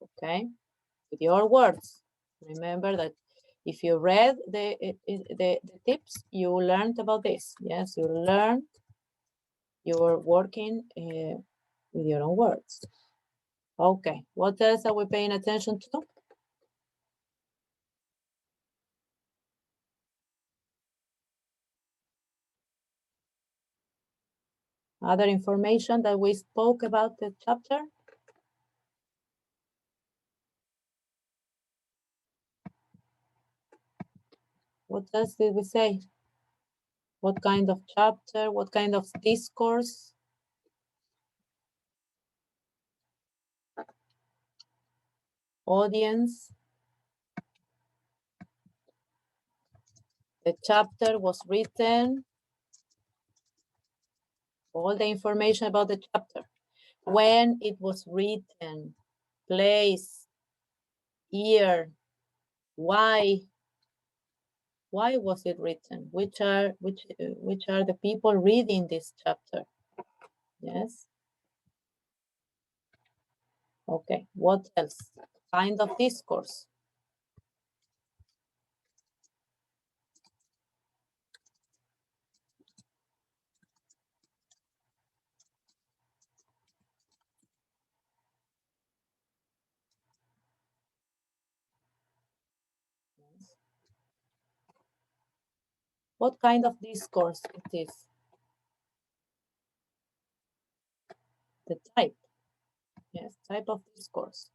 okay? With your words. Remember that if you read the tips, you learned about this. Yes, you learned, you're working with your own words. Okay, what else are we paying attention to? Other information that we spoke about the chapter? What else did we say? What kind of chapter? What kind of discourse? audience. The chapter was written. All the information about the chapter. When it was written, place, year, why was it written? Which are the people reading this chapter? Yes. Okay, what else? Kind of discourse. What kind of discourse it is? The type. Yes, type of discourse.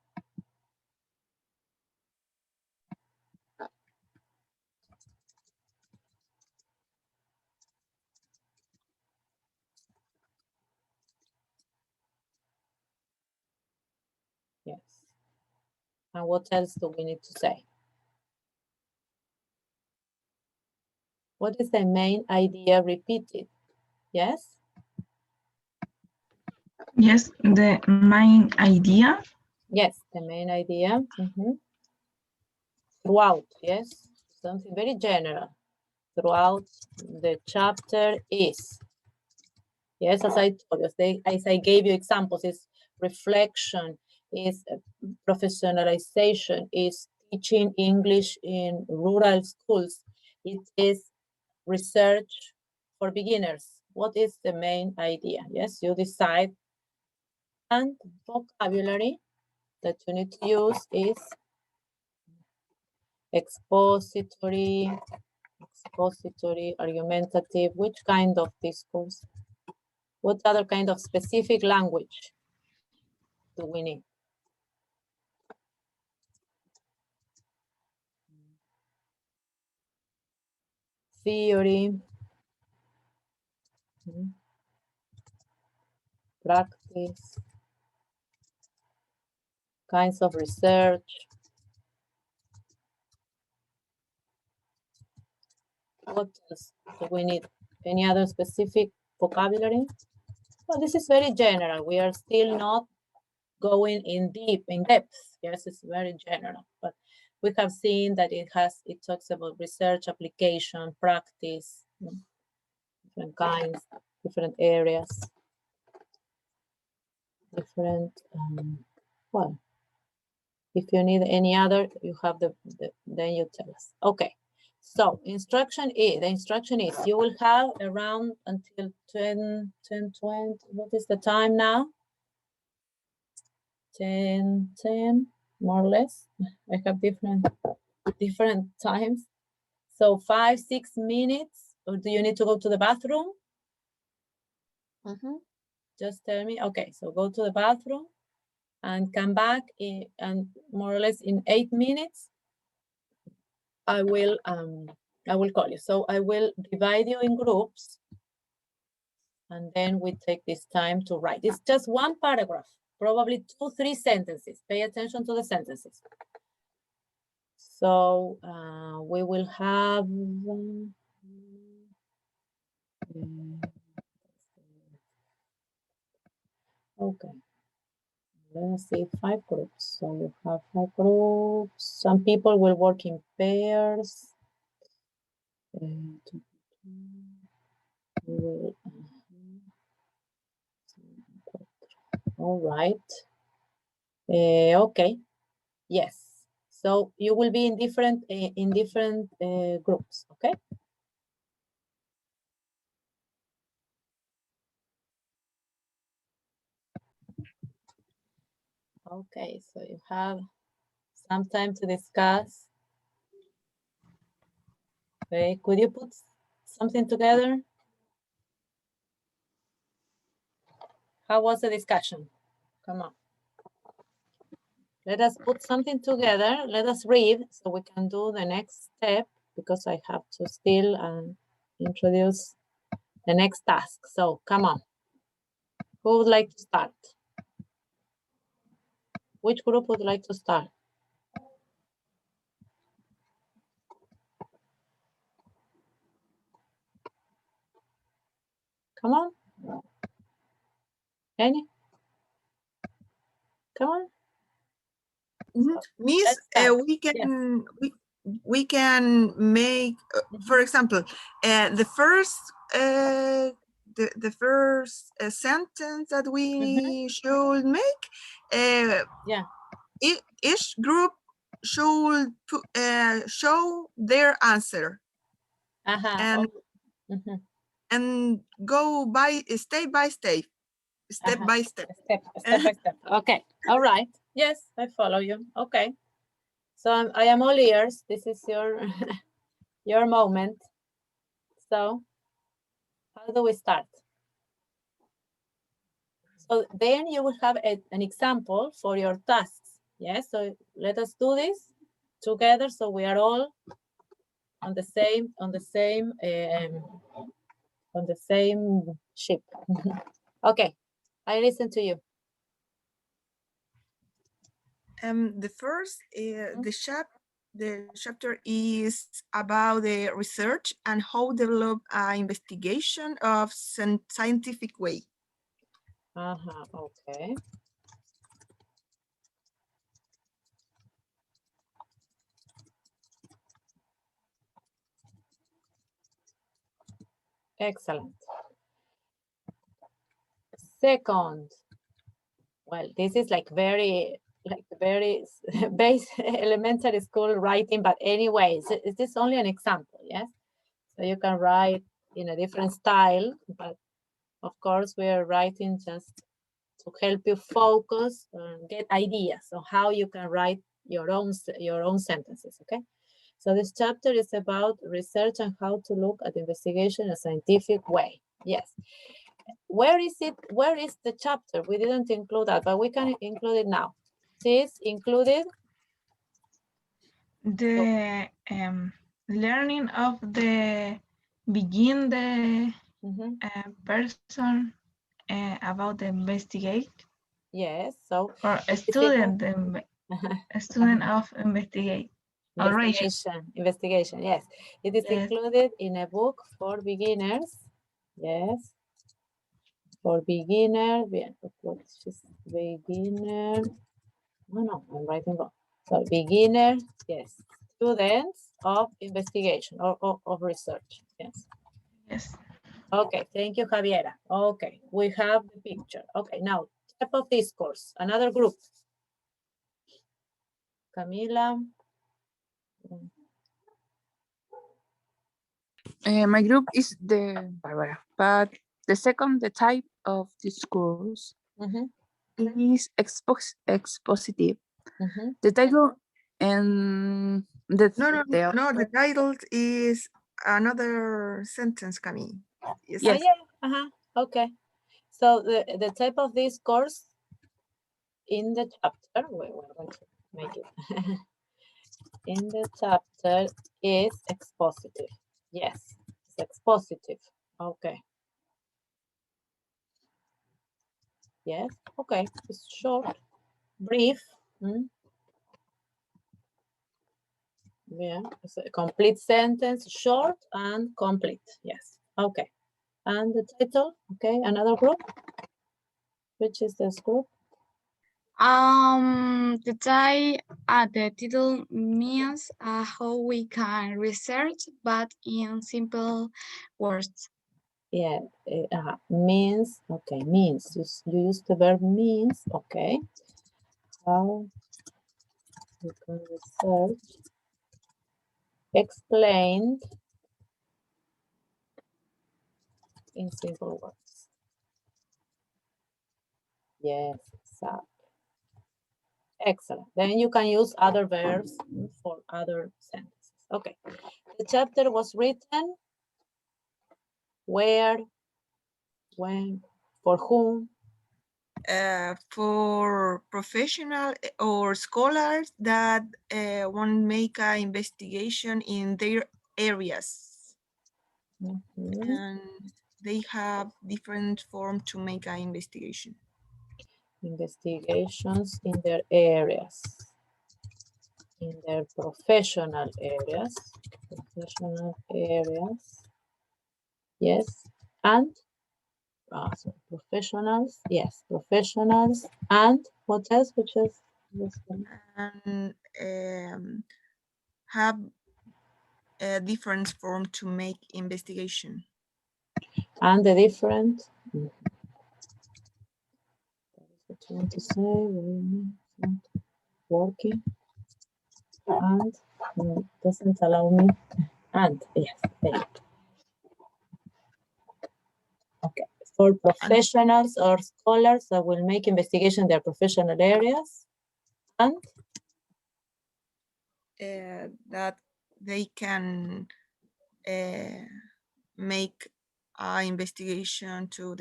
Yes. And what else do we need to say? What is the main idea repeated? Yes? Yes, the main idea. Yes, the main idea. Throughout, yes? Something very general. Throughout the chapter is. Yes, as I told you, as I gave you examples, is reflection, is professionalization, is teaching English in rural schools. It is research for beginners. What is the main idea? Yes, you decide. And vocabulary that you need to use is expository, argumentative. Which kind of discourse? What other kind of specific language do we need? Theory, practice, kinds of research. What else do we need? Any other specific vocabulary? Well, this is very general. We are still not going in depth. Yes, it's very general, but we have seen that it talks about research, application, practice, different kinds, different areas, different, well, if you need any other, you have then you tell us. Okay, so the instruction is you will have around until 10, 20, what is the time now? 10, more or less. I have different times. So 5, 6 minutes, or do you need to go to the bathroom? Just tell me. Okay, so go to the bathroom and come back and more or less in 8 minutes, I will call you. So I will divide you in groups and then we take this time to write. It's just one paragraph, probably 2, 3 sentences. Pay attention to the sentences. So we will have, okay, let's see, 5 groups. So you have 5 groups. Some people will work in pairs. All right. Okay. Yes. So you will be in different groups. Okay. Okay. So you have some time to discuss. Okay. Could you put something together? How was the discussion? Come on. Let us put something together. Let us read so we can do the next step because I have to still introduce the next task. So come on. Who would like to start? Which group would like to start? Come on. Any? Come on. Miss, Let's start. we can make, for example, the first sentence that we should make. Yeah. Each group should show their answer and and go by step by step. Step by step. Step by step. Okay. All right. Yes, I follow you. Okay. So I am all ears. This is your your moment. So how do we start? So then you will have an example for your tasks. Yes. So let us do this together. So we are all on the same ship. Okay. I listen to you. The first, the chapter is about the research and how develop an investigation of scientific way. Okay. Excellent. Second, well, this is like very base elementary school writing, but anyways, is this only an example? Yes. So you can write in a different style, but of course we are writing just to help you focus and get ideas on how you can write your own sentences. Okay. So this chapter is about research and how to look at investigation in a scientific way. Yes. Where is it? Where is the chapter? We didn't include that, but we can include it now. It is included. The learning of the begin the person about the investigate. Yes. So or a student, a student of investigate. Investigation. Yes, it is included in a book for beginners. Yes. For beginner, beginner. No, I'm writing wrong. So beginner, yes. Students of investigation or of research. Yes. Yes. Okay, thank you, Javiera. Okay, we have the picture. Okay, now type of discourse. Another group. Camila. My group is the Barbara, but the type of discourse is expositive. The title and the the title is another sentence, Camille. Yes. Okay. So the type of discourse in the chapter, we're going to make it. In the chapter is expositive. Yes, it's expositive. Okay. Yes, okay. It's short, brief. Yeah, it's a complete sentence, short and complete. Yes, okay. And the title, okay, another group. Which is this group? The title means how we can research, but in simple words. Yeah, means, okay, means. You use the verb means, okay. How you can research, explained in simple words. Yes, exactly. Excellent. Then you can use other verbs for other sentences. Okay. The chapter was written where, when, for whom? For professional or scholars that want to make an investigation in their areas. And they have different forms to make an investigation. Investigations in their areas. In their professional areas. Professional areas. Yes. And So professionals, yes, professionals, and what else? Which is And have a different form to make investigation. and the different. What you want to say? It's not working, and doesn't allow me. And yes, thank you. Okay, for professionals or scholars that will make investigation in their professional areas, and that they can make investigation to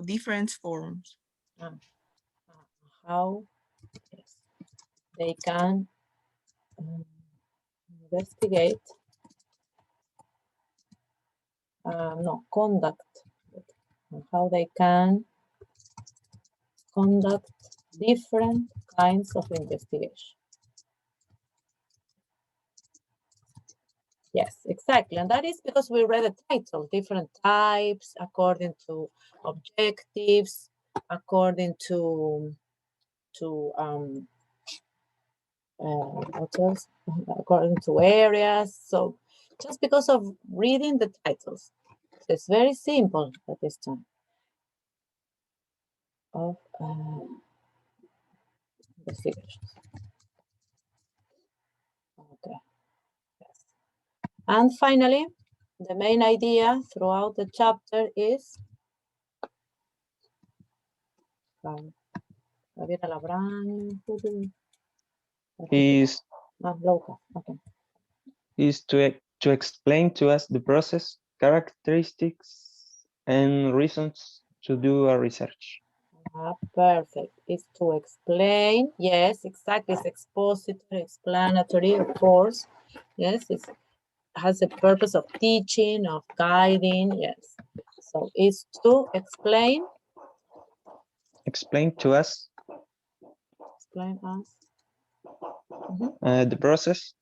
different forms. how yes, they can investigate, conduct, how they can conduct different kinds of investigation. Yes, exactly. And that is because we read the title, different types, according to objectives, according to what else? According to areas. So just because of reading the titles. So it's very simple at this time of investigations. Okay. Yes. And finally, the main idea throughout the chapter is Javier Alabrán, is local. Okay. is to explain to us the process, characteristics, and reasons to do a research. Perfect. It's to explain. Yes, exactly. It's expository, explanatory, of course. Yes, it has a purpose of teaching, of guiding. Yes. So it's to explain. Explain to us Explain us. the process,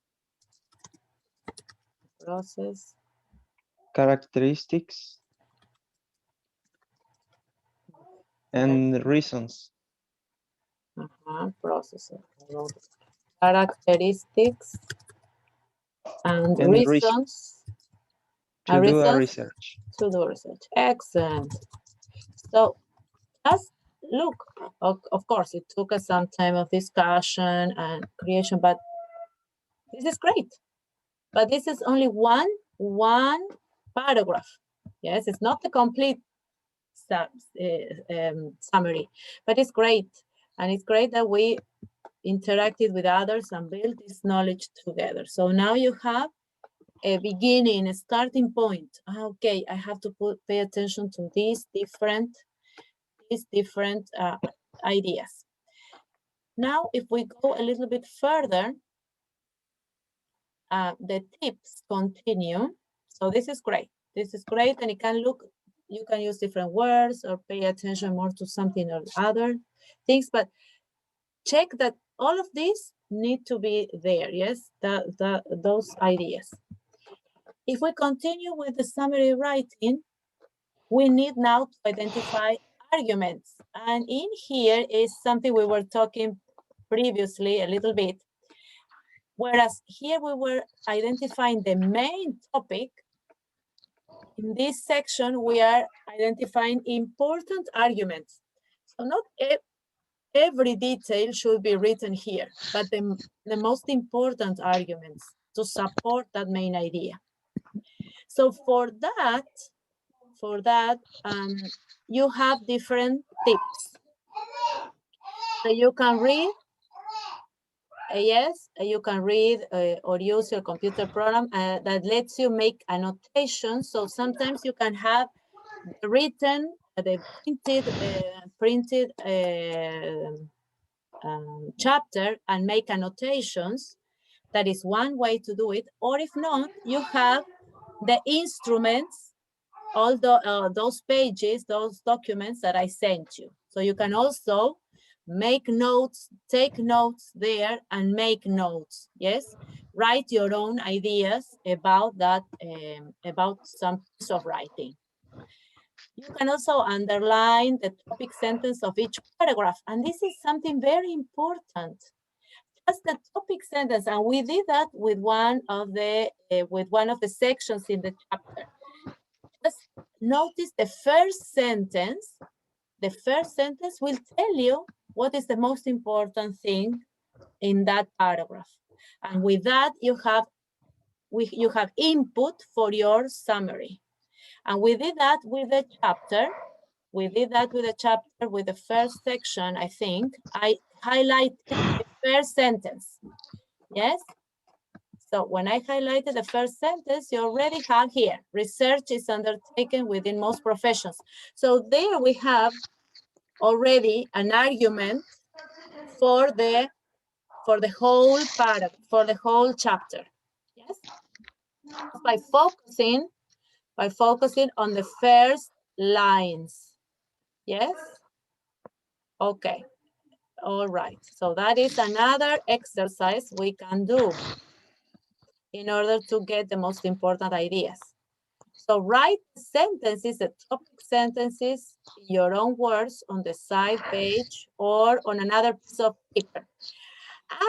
Process. characteristics, and reasons. Process. Characteristics and reasons. To do a research. To do research. Excellent. So just look, of course, it took us some time of discussion and creation, but this is great. But this is only one paragraph. Yes, it's not the complete summary, but it's great. And it's great that we interacted with others and built this knowledge together. So now you have a beginning, a starting point. Okay, I have to pay attention to these different ideas. Now, if we go a little bit further, the tips continue. So this is great. This is great, and it can look, you can use different words or pay attention more to something or other things, but check that all of these need to be there, yes, those ideas. If we continue with the summary writing, we need now to identify arguments. And in here is something we were talking previously a little bit. Whereas here we were identifying the main topic, in this section we are identifying important arguments. So not every detail should be written here, but the most important arguments to support that main idea. So for that, you have different tips. So you can read, you can read or use your computer program that lets you make annotations. So sometimes you can have written, the printed chapter and make annotations. That is one way to do it. Or if not, you have the instruments, all those pages, those documents that I sent you. So you can also make notes, take notes there and make notes, yes? Write your own ideas about that, about some piece of writing. You can also underline the topic sentence of each paragraph. And this is something very important. Just the topic sentence, and we did that with one of the sections in the chapter. Just notice the first sentence. The first sentence will tell you what is the most important thing in that paragraph. And with that, you have input for your summary. And we did that with the chapter. We did that with the chapter with the first section, I think. I highlighted the first sentence. Yes? So when I highlighted the first sentence, you already have here, research is undertaken within most professions. So there we have already an argument for the whole paragraph, for the whole chapter. Yes? By focusing on the first lines. Yes? Okay. All right. So that is another exercise we can do in order to get the most important ideas. So write sentences, the topic sentences, in your own words on the side page or on another piece of paper.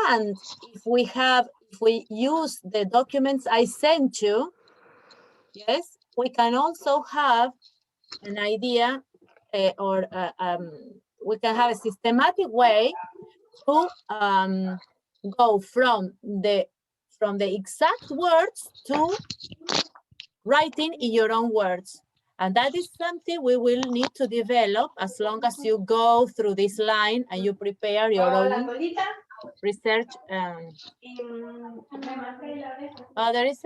And if we use the documents I sent you, yes, we can also have an idea we can have a systematic way to go from the exact words to writing in your own words. And that is something we will need to develop as long as you go through this line and you prepare your own research. There is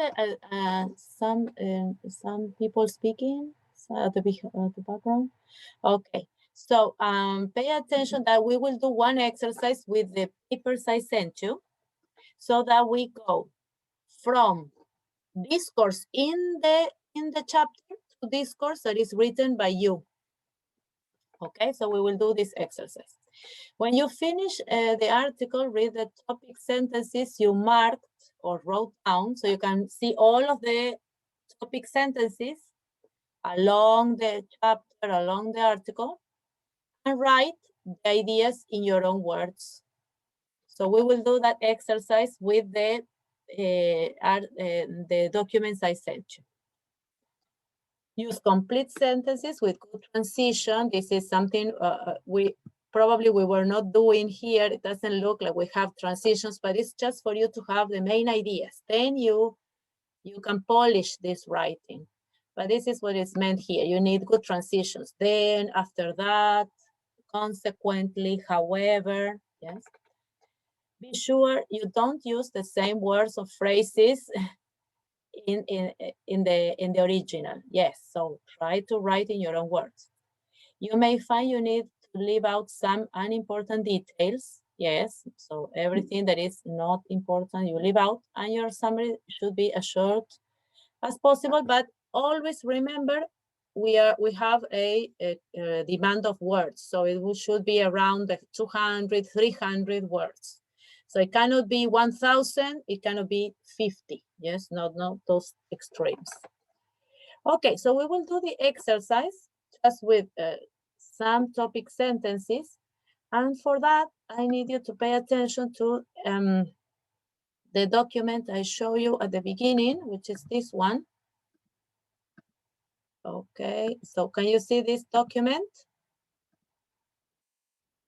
some people speaking at the background. Okay, so pay attention that we will do one exercise with the papers I sent you, so that we go from discourse in the chapter to discourse that is written by you. Okay, so we will do this exercise. When you finish the article, read the topic sentences you marked or wrote down, so you can see all of the topic sentences along the chapter, along the article, and write the ideas in your own words. So we will do that exercise with the documents I sent you. Use complete sentences with good transition. This is something we were not doing here. It doesn't look like we have transitions, but it's just for you to have the main ideas. Then you can polish this writing. But this is what is meant here. You need good transitions. Then after that, consequently, however, yes. Be sure you don't use the same words or phrases in the original. Yes, so try to write in your own words. You may find you need to leave out some unimportant details. Yes, so everything that is not important you leave out, and your summary should be as short as possible, but always remember we have a demand of words, so it should be around the 200, 300 words. So it cannot be 1,000, it cannot be 50. Yes, not those extremes. Okay, so we will do the exercise just with some topic sentences. And for that, I need you to pay attention to the document I show you at the beginning, which is this one. Okay, so can you see this document?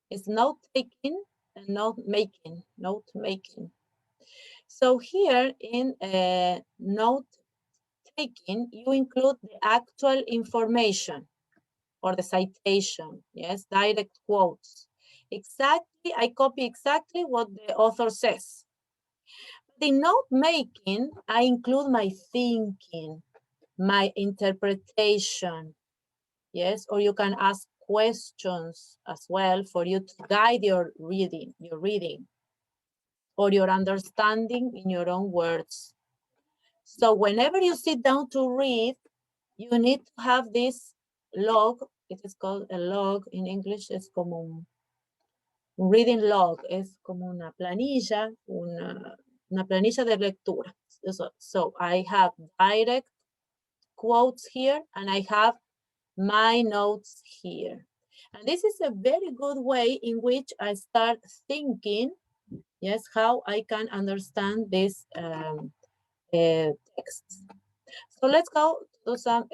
It's note-taking and note-making, note-making. So here in note-taking, you include the actual information or the citation, yes, direct quotes. Exactly, I copy exactly what the author says. The note-making, I include my thinking, my interpretation, yes, or you can ask questions as well for you to guide your reading, or your understanding in your own words. So whenever you sit down to read, you need to have this log. It is called a log in English. Es como un reading log. Es como una planilla, una planilla de lectura. So I have direct quotes here, and I have my notes here. And this is a very good way in which I start thinking, yes, how I can understand this text. So let's go to some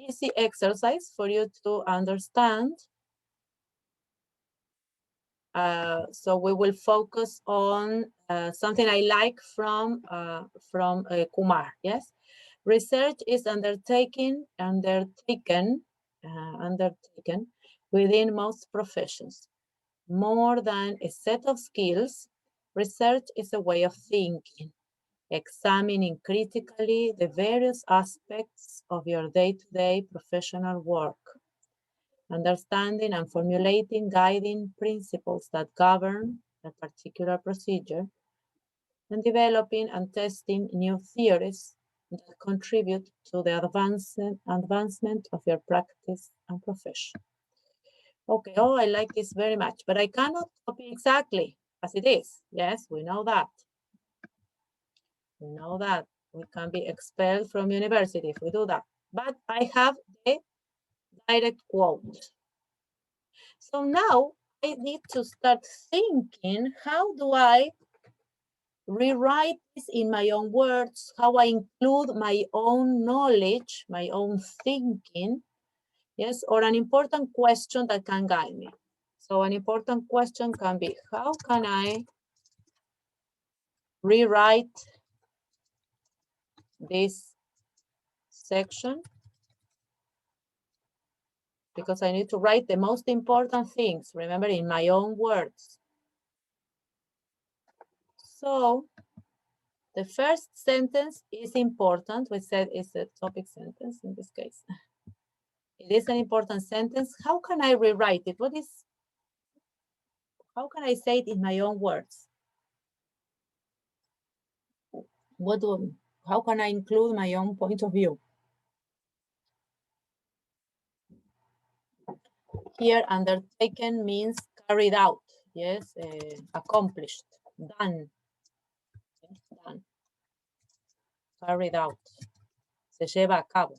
easy exercise for you to understand. So we will focus on something I like from Kumar, yes? Research is undertaken within most professions. More than a set of skills, research is a way of thinking, examining critically the various aspects of your day-to-day professional work, understanding and formulating guiding principles that govern a particular procedure, and developing and testing new theories that contribute to the advancement of your practice and profession. Okay, oh, I like this very much, but I cannot copy exactly as it is. Yes, we know that. We know that. We can be expelled from university if we do that. But I have the direct quote. So now I need to start thinking, how do I rewrite this in my own words, how I include my own knowledge, my own thinking, yes, or an important question that can guide me. So an important question can be, how can I rewrite this section? Because I need to write the most important things, remember, in my own words. So the first sentence is important. We said it's a topic sentence in this case. It is an important sentence. How can I rewrite it? How can I say it in my own words? How can I include my own point of view? Here, undertaken means carried out. Yes, accomplished, done, done, carried out. Se lleva a cabo.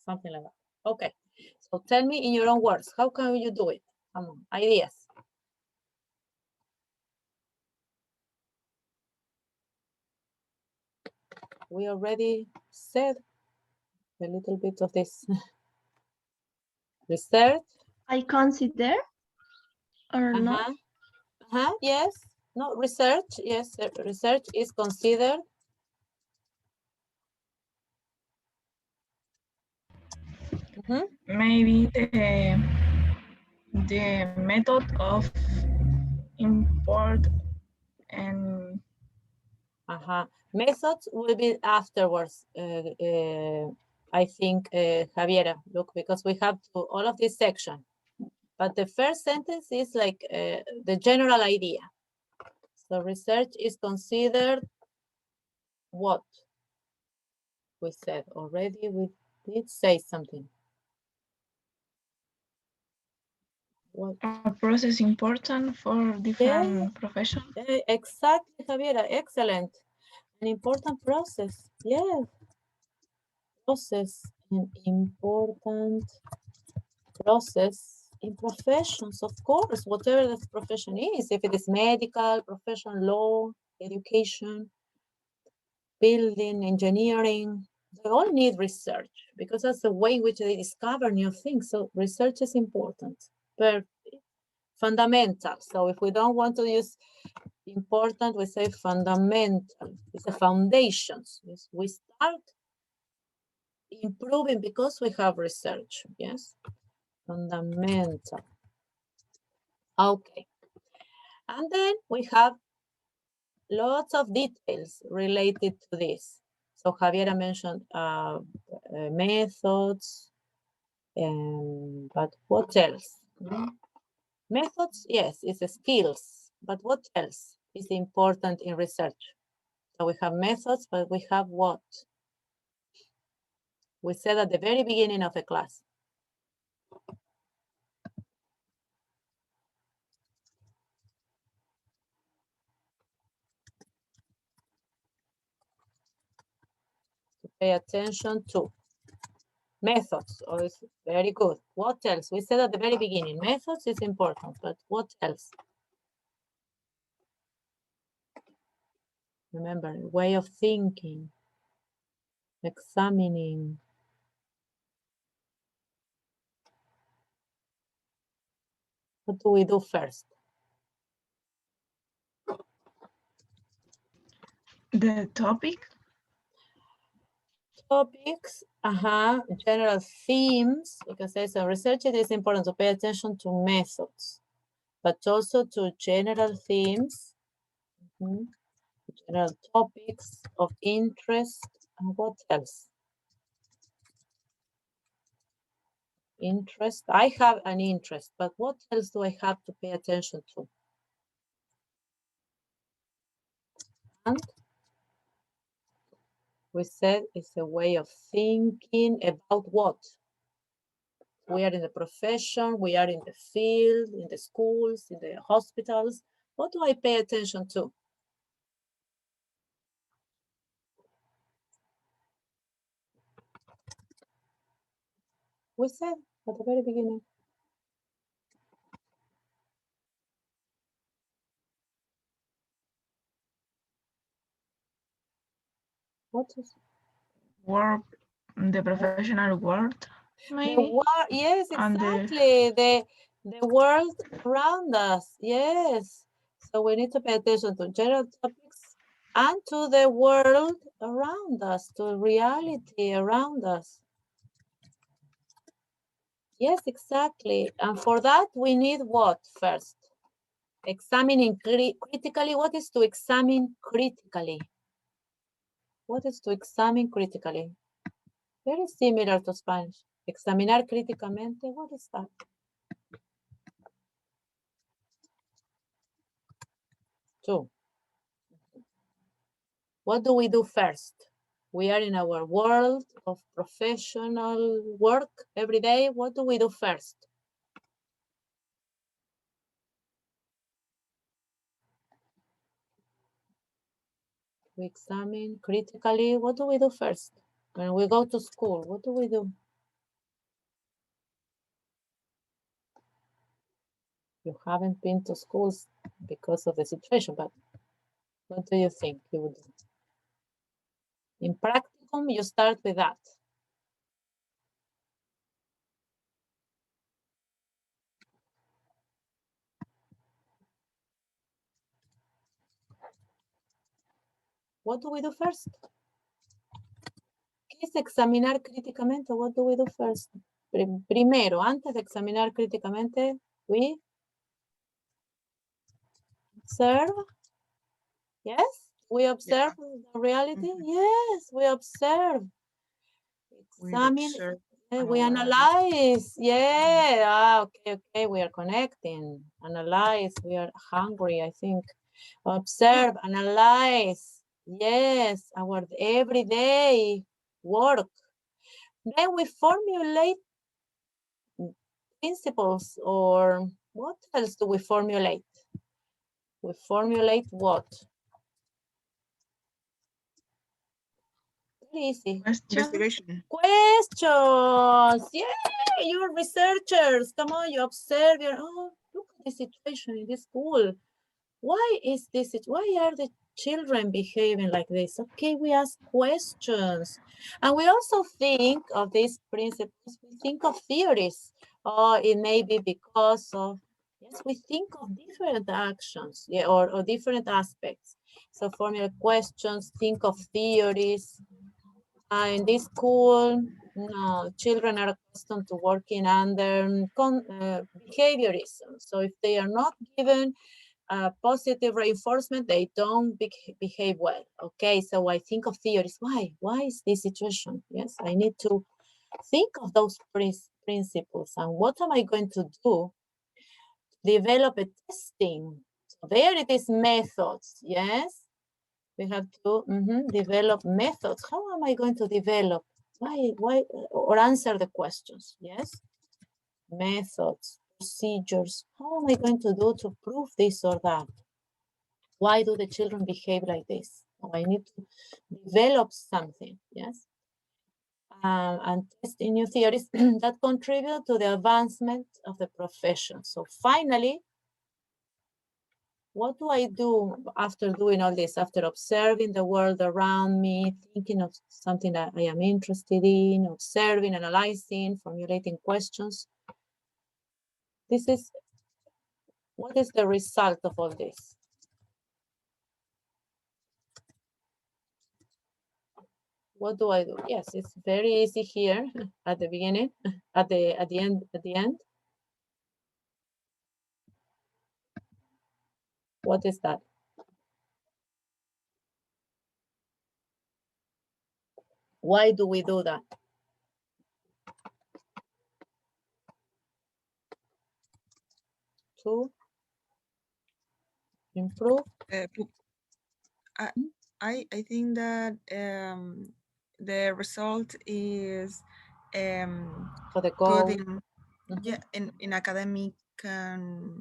Something like that. Okay, so tell me in your own words, how can you do it? Come on, ideas. We already said a little bit of this. Research. I consider or not. Yes. No, research. Yes, research is considered. Maybe the method of import and Methods will be afterwards. I think, Javiera, look, because we have to all of this section. But the first sentence is like the general idea. So research is considered what? We said already, we did say something. What? a process important for different professions. Exactly, Javiera, excellent. An important process, yes. Process, an important process in professions, of course, whatever the profession is, if it is medical, profession, law, education, building, engineering, they all need research because that's the way in which they discover new things. So research is important, but fundamental. So if we don't want to use important, we say fundamental. It's the foundations. Yes, we start improving because we have research. Yes, fundamental. Okay. And then we have lots of details related to this. So Javiera mentioned methods, but what else? Methods, yes, it's a skills, but what else is important in research? So we have methods, but we have what? We said at the very beginning of the class. To pay attention to. Methods, oh, it's very good. What else? We said at the very beginning, methods is important, but what else? Remember, way of thinking, examining. What do we do first? The topic? Topics, general themes, because as a researcher, it is important to pay attention to methods, but also to general themes, general topics of interest, and what else? Interest, I have an interest, but what else do I have to pay attention to? And we said it's a way of thinking about what? We are in the profession, we are in the field, in the schools, in the hospitals. What do I pay attention to? We said at the very beginning. What is Work, the professional world, maybe? the world? Yes, And exactly. The world around us. Yes. So we need to pay attention to general topics and to the world around us, to reality around us. Yes, exactly. And for that, we need what first? Examining critically. What is to examine critically? What is to examine critically? Very similar to Spanish. Examinar críticamente. What is that? Two. What do we do first? We are in our world of professional work every day. What do we do first? We examine critically. What do we do first? When we go to school, what do we do? You haven't been to schools because of the situation, but what do you think you would do? In practicum, you start with that. What do we do first? ¿Qué es examinar críticamente? What do we do first? Primero, antes de examinar críticamente, we observe. Yes, we observe the reality. Yes, we observe. Examine. We analyze. Yeah. Okay. We are connecting. Analyze. We are hungry, I think. Observe, analyze. Yes, our everyday work. Then we formulate principles, or what else do we formulate? We formulate what? Very easy. Investigation. Questions. Yeah, you're researchers. Come on, you observe. Look at the situation in this school. Why is this? Why are the children behaving like this? Okay, we ask questions. And we also think of these principles. We think of theories. Or it may be because of, yes, we think of different actions, yeah, or different aspects. So formulate questions, think of theories. In this school, no, children are accustomed to working under behaviorism. So if they are not given positive reinforcement, they don't behave well. Okay, so I think of theories. Why is this situation? Yes, I need to think of those principles. And what am I going to do? Develop a testing. So there it is, methods. Yes, we have to develop methods. How am I going to develop? Why, or answer the questions? Yes, methods, procedures. How am I going to do to prove this or that? Why do the children behave like this? I need to develop something, yes? and testing new theories that contribute to the advancement of the profession. So finally, what do I do after doing all this, after observing the world around me, thinking of something that I am interested in, observing, analyzing, formulating questions? What is the result of all this? What do I do? Yes, it's very easy here at the beginning, at the end. What is that? Why do we do that? To improve. I think that the result is For the goal. good in academic to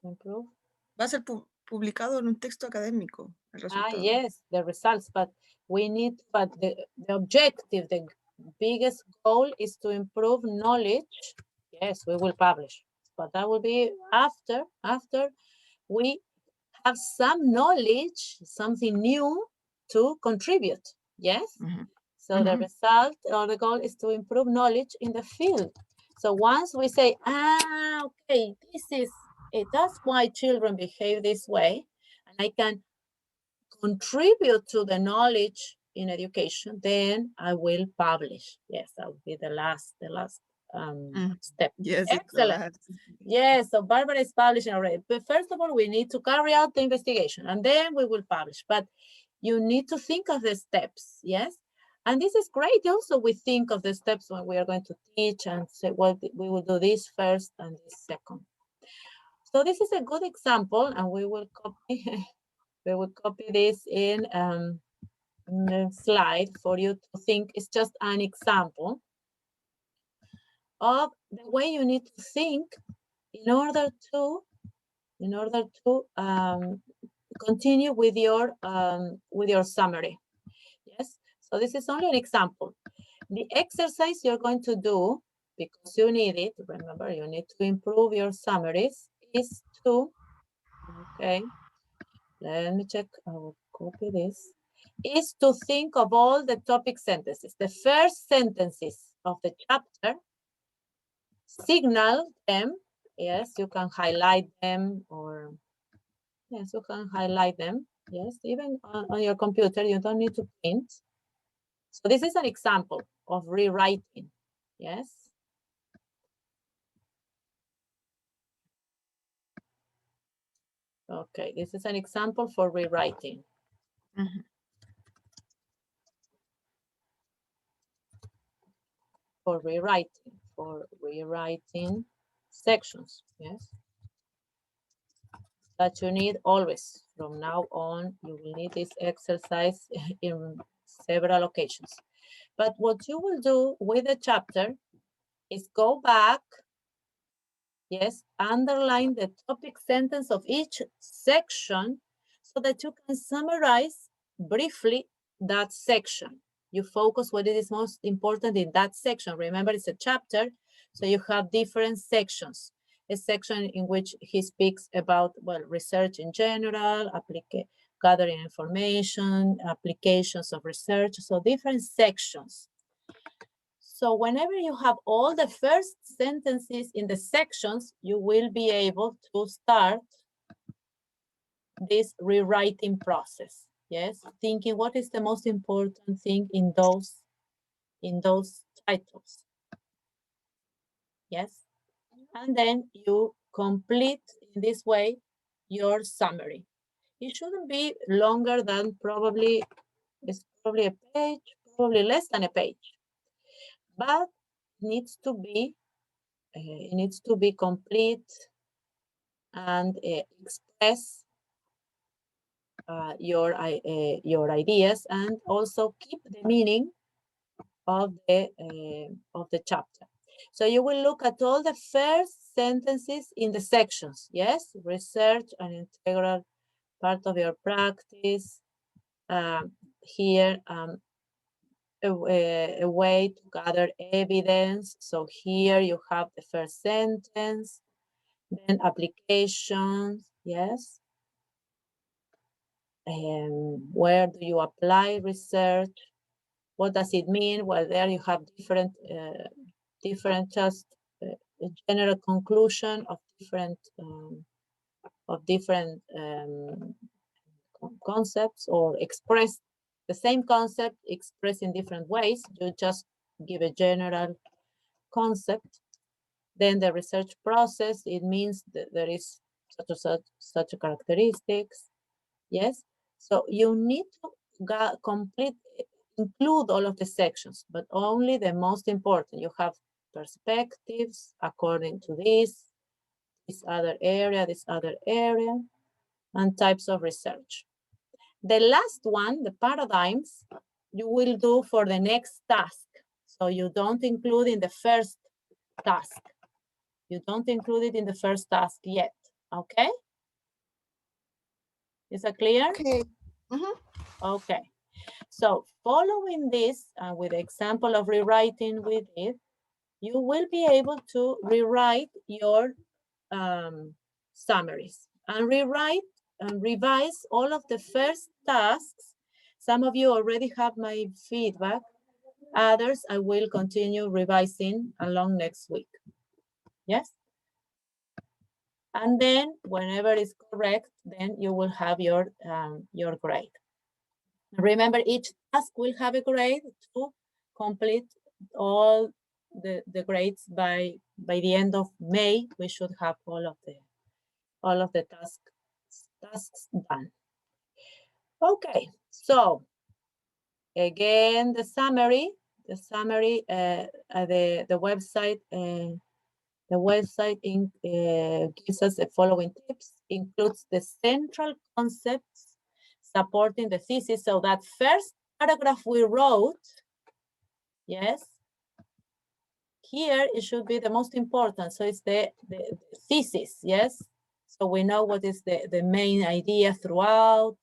improve. Va a ser publicado en un texto académico. El resultado. Yes, the results, but the objective, the biggest goal is to improve knowledge. Yes, we will publish, but that will be after we have some knowledge, something new to contribute. Yes. So the result or the goal is to improve knowledge in the field. So once we say, okay, this is it, that's why children behave this way, and I can contribute to the knowledge in education, then I will publish. Yes, that will be the last step. Yes, excellent. Yes, so Barbara is publishing already. But first of all, we need to carry out the investigation, and then we will publish. But you need to think of the steps, yes? And this is great. Also, we think of the steps when we are going to teach and say, well, we will do this first and this second. So this is a good example, and we will copy we will copy this in the slide for you to think. It's just an example of the way you need to think in order to continue with your summary. Yes, so this is only an example. The exercise you're going to do, because you need it, remember, you need to improve your summaries, is to, okay, let me check, I will copy this, is to think of all the topic sentences. The first sentences of the chapter, signal them, yes, you can highlight them, or, yes, you can highlight them, yes, even on your computer, you don't need to print. So this is an example of rewriting, yes. Okay, this is an example for rewriting. For rewriting sections, yes. That you need always, from now on, you will need this exercise in several occasions. But what you will do with the chapter is go back, yes, underline the topic sentence of each section so that you can summarize briefly that section. You focus what is most important in that section. Remember, it's a chapter, so you have different sections. A section in which he speaks about, well, research in general, gathering information, applications of research, so different sections. So whenever you have all the first sentences in the sections, you will be able to start this rewriting process. Yes, thinking what is the most important thing in those titles. Yes, and then you complete in this way your summary. It shouldn't be longer than it's probably a page, probably less than a page, but it needs to be complete and express your ideas, and also keep the meaning of the chapter. So you will look at all the first sentences in the sections. Yes, research and integral part of your practice. Here, a way to gather evidence. So here you have the first sentence, then applications, yes. And where do you apply research? What does it mean? Well, there you have different just a general conclusion of different concepts, or express the same concept expressed in different ways. You just give a general concept. Then the research process, it means that there is such a characteristics. Yes. So you need to include all of the sections, but only the most important. You have perspectives according to this other area, and types of research. The last one, the paradigms, you will do for the next task. So you don't include in the first task. You don't include it in the first task yet, okay? Is that clear? Okay. Okay. So following this, with the example of rewriting we did, you will be able to rewrite your summaries and rewrite and revise all of the first tasks. Some of you already have my feedback. Others, I will continue revising along next week. Yes? And then whenever it's correct, then you will have your grade. Remember, each task will have a grade to complete all the grades by the end of May. We should have all of the tasks done. Okay, so again, the summary, the website, gives us the following tips, includes the central concepts supporting the thesis. So that first paragraph we wrote, yes, here it should be the most important. So it's the thesis, yes. So we know what is the main idea throughout,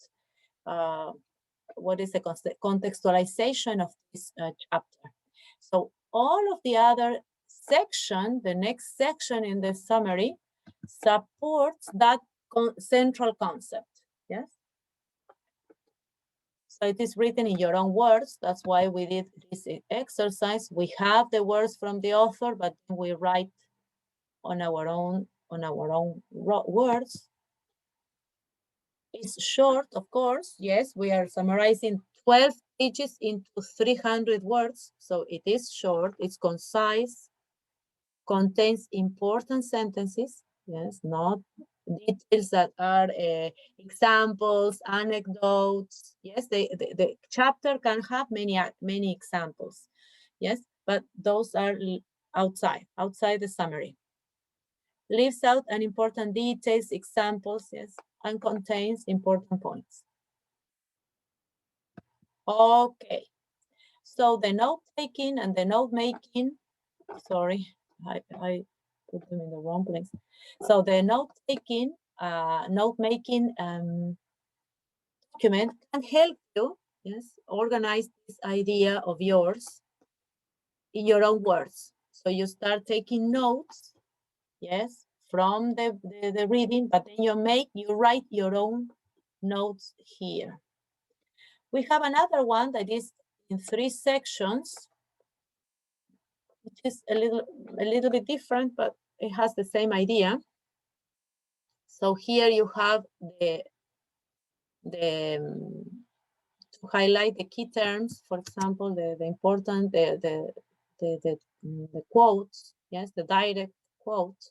what is the contextualization of this chapter. So all of the other section, the next section in the summary, supports that central concept, yes? So it is written in your own words. That's why we did this exercise. We have the words from the author, but we write on our own words. It's short, of course. Yes, we are summarizing 12 pages into 300 words. So it is short, it's concise, contains important sentences. Yes, not details that are examples, anecdotes. Yes, the chapter can have many examples. Yes, but those are outside the summary. Leaves out an important details, examples, yes, and contains important points. Okay, so the note-taking and the note-making, sorry, I put them in the wrong place. So the note-taking, note-making document can help you, yes, organize this idea of yours in your own words. So you start taking notes, yes, from the reading, but then you write your own notes here. We have another one that is in 3 sections, which is a little bit different, but it has the same idea. So here you have to highlight the key terms, for example, the important, the quotes, yes, the direct quote.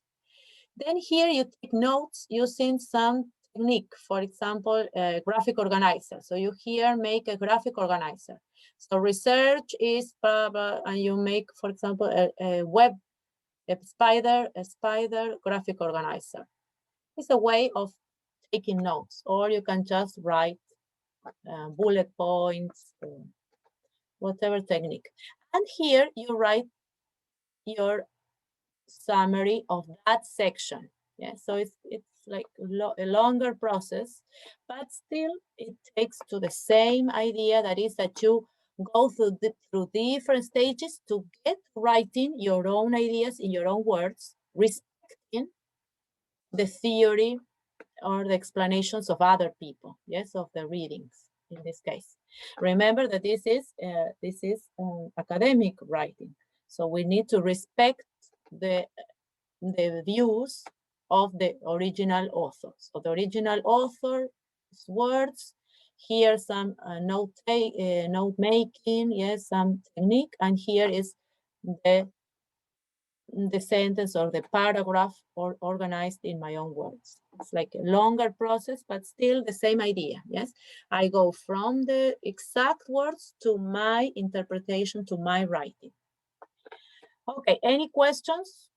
Then here you take notes using some technique, for example, a graphic organizer. So you here make a graphic organizer. So research is blah, blah, and you make, for example, a spider graphic organizer. It's a way of taking notes, or you can just write bullet points, whatever technique. And here you write your summary of that section. Yeah, so it's like a longer process, but still it takes to the same idea, that is that you go through different stages to get writing your own ideas in your own words, respecting the theory or the explanations of other people, yes, of the readings in this case. Remember that this is academic writing, so we need to respect the views of the original author. So the original author's words, here some note making, yes, some technique, and here is the sentence or the paragraph or organized in my own words. It's like a longer process, but still the same idea, yes? I go from the exact words to my interpretation, to my writing. Okay, any questions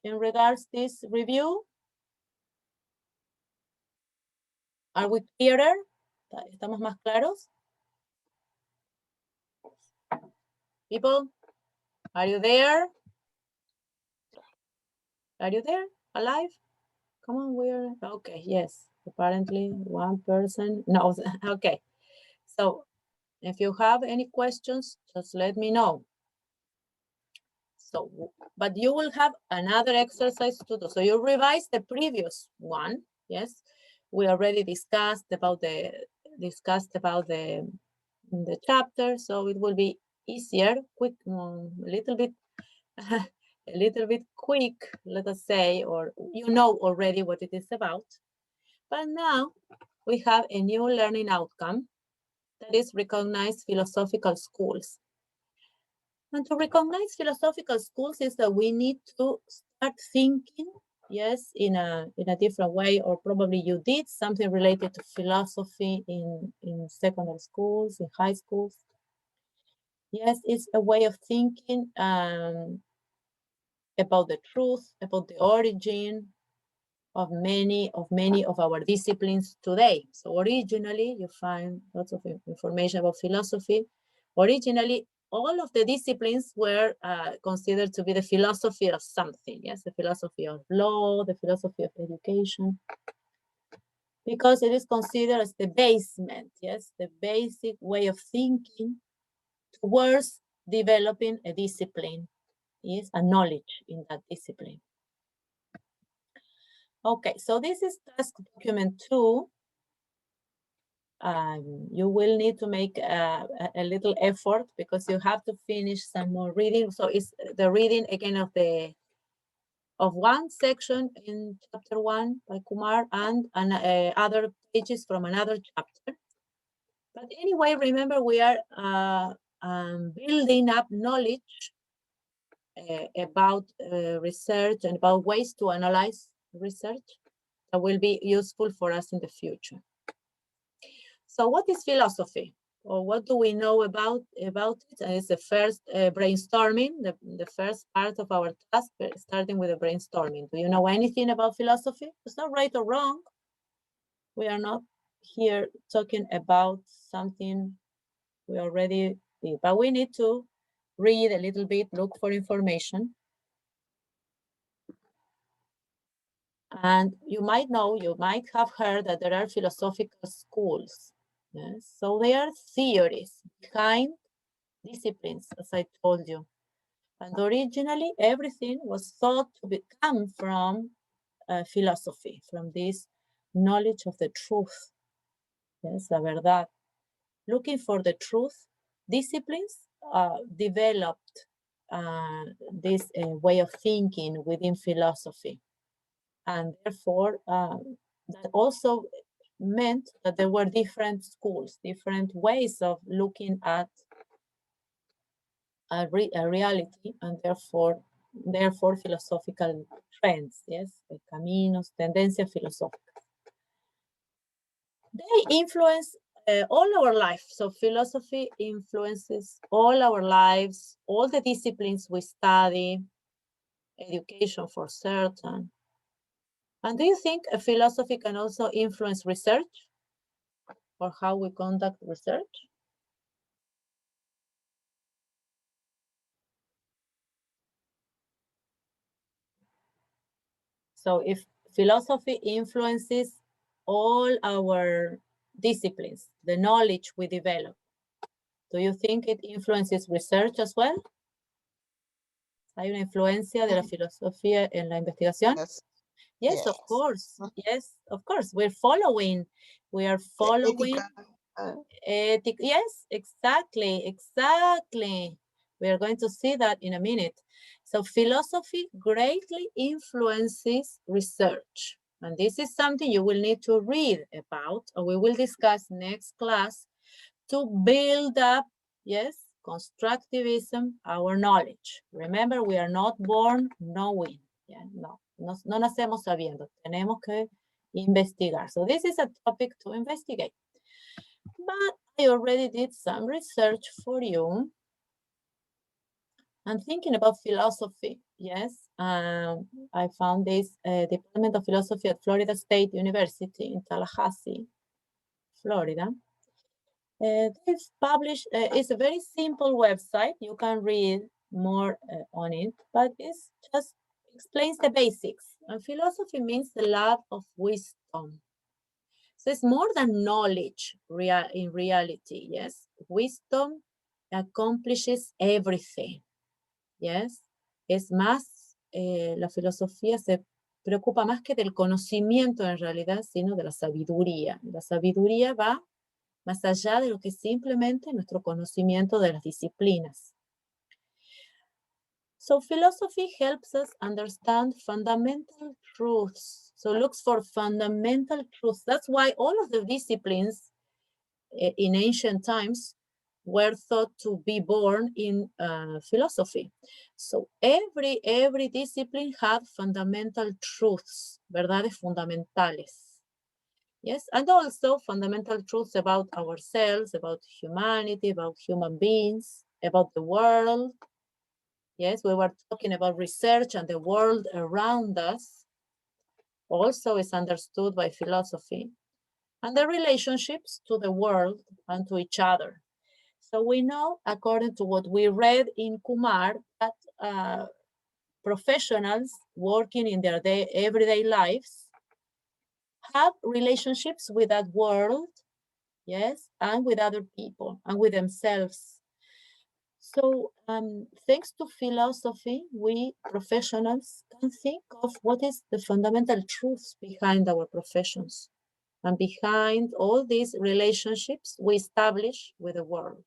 in regards to this review? Are we clearer? ¿Estamos más claros? People, are you there? Are you there? Alive? Come on, we're okay. Yes, apparently one person. No, okay. So if you have any questions, just let me know. So, but you will have another exercise to do. So you revise the previous one. Yes, we already discussed about the chapter, so it will be easier, quick, a little bit a little bit quick, let us say, or you know already what it is about. But now we have a new learning outcome, that is recognized philosophical schools. And to recognize philosophical schools is that we need to start thinking, yes, in a different way, or probably you did something related to philosophy in secondary schools, in high schools. Yes, it's a way of thinking about the truth, about the origin of many of our disciplines today. So originally, you find lots of information about philosophy. Originally, all of the disciplines were considered to be the philosophy of something. Yes, the philosophy of law, the philosophy of education, because it is considered as the basement. Yes, the basic way of thinking towards developing a discipline, yes, a knowledge in that discipline. Okay, so this is task document 2. You will need to make a little effort because you have to finish some more reading. So it's the reading again of one section in chapter 1 by Kumar and other pages from another chapter. But anyway, remember we are building up knowledge about research and about ways to analyze research that will be useful for us in the future. So what is philosophy? Or what do we know about it? And it's the first brainstorming, the first part of our task, starting with the brainstorming. Do you know anything about philosophy? It's not right or wrong. We are not here talking about something we already did, but we need to read a little bit, look for information. And you might know, you might have heard that there are philosophical schools. Yes? So they are theories behind disciplines, as I told you. And originally, everything was thought to come from philosophy, from this knowledge of the truth. Yes, la verdad. Looking for the truth, disciplines developed this way of thinking within philosophy. And therefore, that also meant that there were different schools, different ways of looking at a reality, and therefore philosophical trends, yes, caminos, tendencias filosóficas. They influence all our life. So philosophy influences all our lives, all the disciplines we study, education for certain. And do you think a philosophy can also influence research or how we conduct research? So if Philosophy influences all our disciplines, the knowledge we develop. Do you think it influences research as well? ¿Hay una influencia de la filosofía en la investigación? Yes. Yes, of course. Yes, of course. We are following ethic. Yes, exactly. We are going to see that in a minute. So philosophy greatly influences research. And this is something you will need to read about, or we will discuss next class to build up, yes, constructivism, our knowledge. Remember, we are not born knowing. Yeah, no nacemos sabiendo. Tenemos que investigar. So this is a topic to investigate. But I already did some research for you. I'm thinking about philosophy. Yes, I found this Department of Philosophy at Florida State University in Tallahassee, Florida. They've published, it's a very simple website. You can read more on it, but it's just explains the basics. And philosophy means the love of wisdom. So it's more than knowledge in reality, yes. Wisdom accomplishes everything, yes. Es más, la filosofía se preocupa más que del conocimiento en realidad, sino de la sabiduría. La sabiduría va más allá de lo que simplemente nuestro conocimiento de las disciplinas. So philosophy helps us understand fundamental truths. So looks for fundamental truths. That's why all of the disciplines in ancient times were thought to be born in philosophy. So every discipline had fundamental truths, verdades fundamentales. Yes, and also fundamental truths about ourselves, about humanity, about human beings, about the world. Yes, we were talking about research and the world around us also is understood by philosophy, and the relationships to the world and to each other. So we know, according to what we read in Kumar, that professionals working in their everyday lives have relationships with that world, yes, and with other people and with themselves. So thanks to philosophy, we professionals can think of what is the fundamental truths behind our professions and behind all these relationships we establish with the world.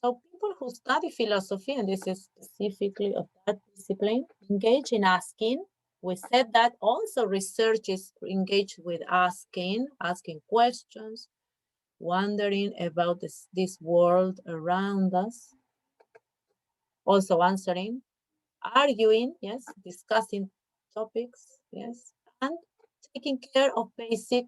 So people who study philosophy, and this is specifically of that discipline, engage in asking. We said that also research is engaged with asking questions, wondering about this world around us, also answering, arguing, yes, discussing topics, yes, and taking care of basic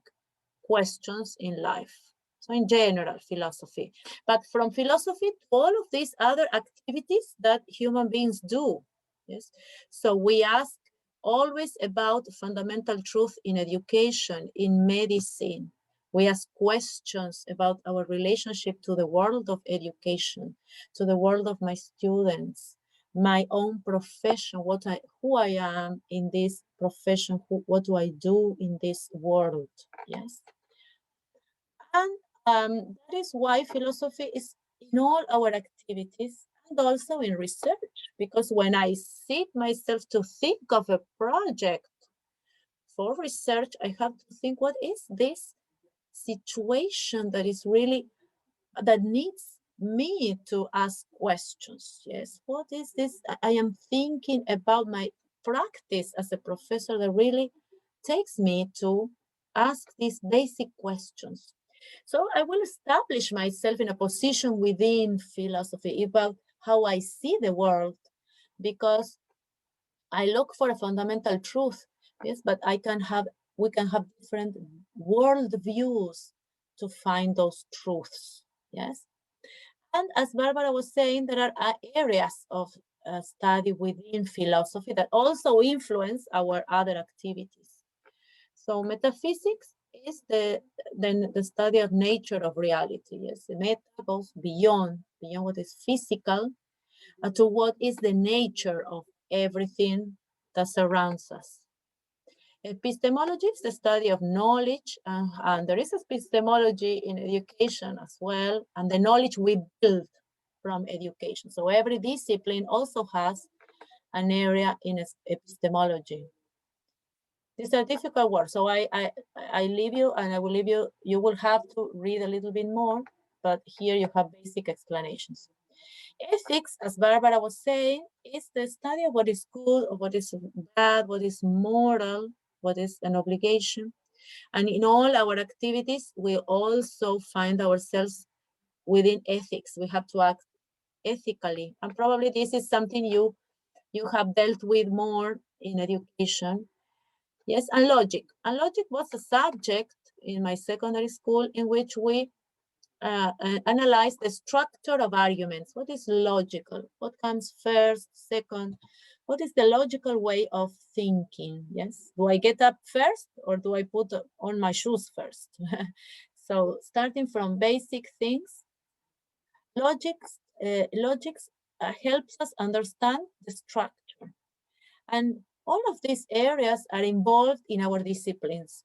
questions in life. So in general, philosophy. But from philosophy to all of these other activities that human beings do, yes. So we ask always about fundamental truth in education, in medicine. We ask questions about our relationship to the world of education, to the world of my students, my own profession, who I am in this profession, what do I do in this world, yes? And that is why philosophy is in all our activities and also in research, because when I sit myself to think of a project for research, I have to think, what is this situation that is really, that needs me to ask questions, yes? What is this? I am thinking about my practice as a professor that really takes me to ask these basic questions. So I will establish myself in a position within philosophy about how I see the world, because I look for a fundamental truth, yes, but we can have different world views to find those truths, yes. And as Barbara was saying, there are areas of study within philosophy that also influence our other activities. So metaphysics is the study of nature of reality. Yes, the meta goes beyond what is physical to what is the nature of everything that surrounds us. Epistemology is the study of knowledge, and there is epistemology in education as well, and the knowledge we build from education. So every discipline also has an area in epistemology. These are difficult words, so I leave you, and I will leave you, you will have to read a little bit more, but here you have basic explanations. Ethics, as Barbara was saying, is the study of what is good, or what is bad, what is moral, what is an obligation. And in all our activities, we also find ourselves within ethics. We have to act ethically. And probably this is something you have dealt with more in education. Yes, and logic. And logic was a subject in my secondary school in which we analyze the structure of arguments. What is logical? What comes first, second? What is the logical way of thinking? Yes, do I get up first, or do I put on my shoes first? So starting from basic things, logics helps us understand the structure. And all of these areas are involved in our disciplines,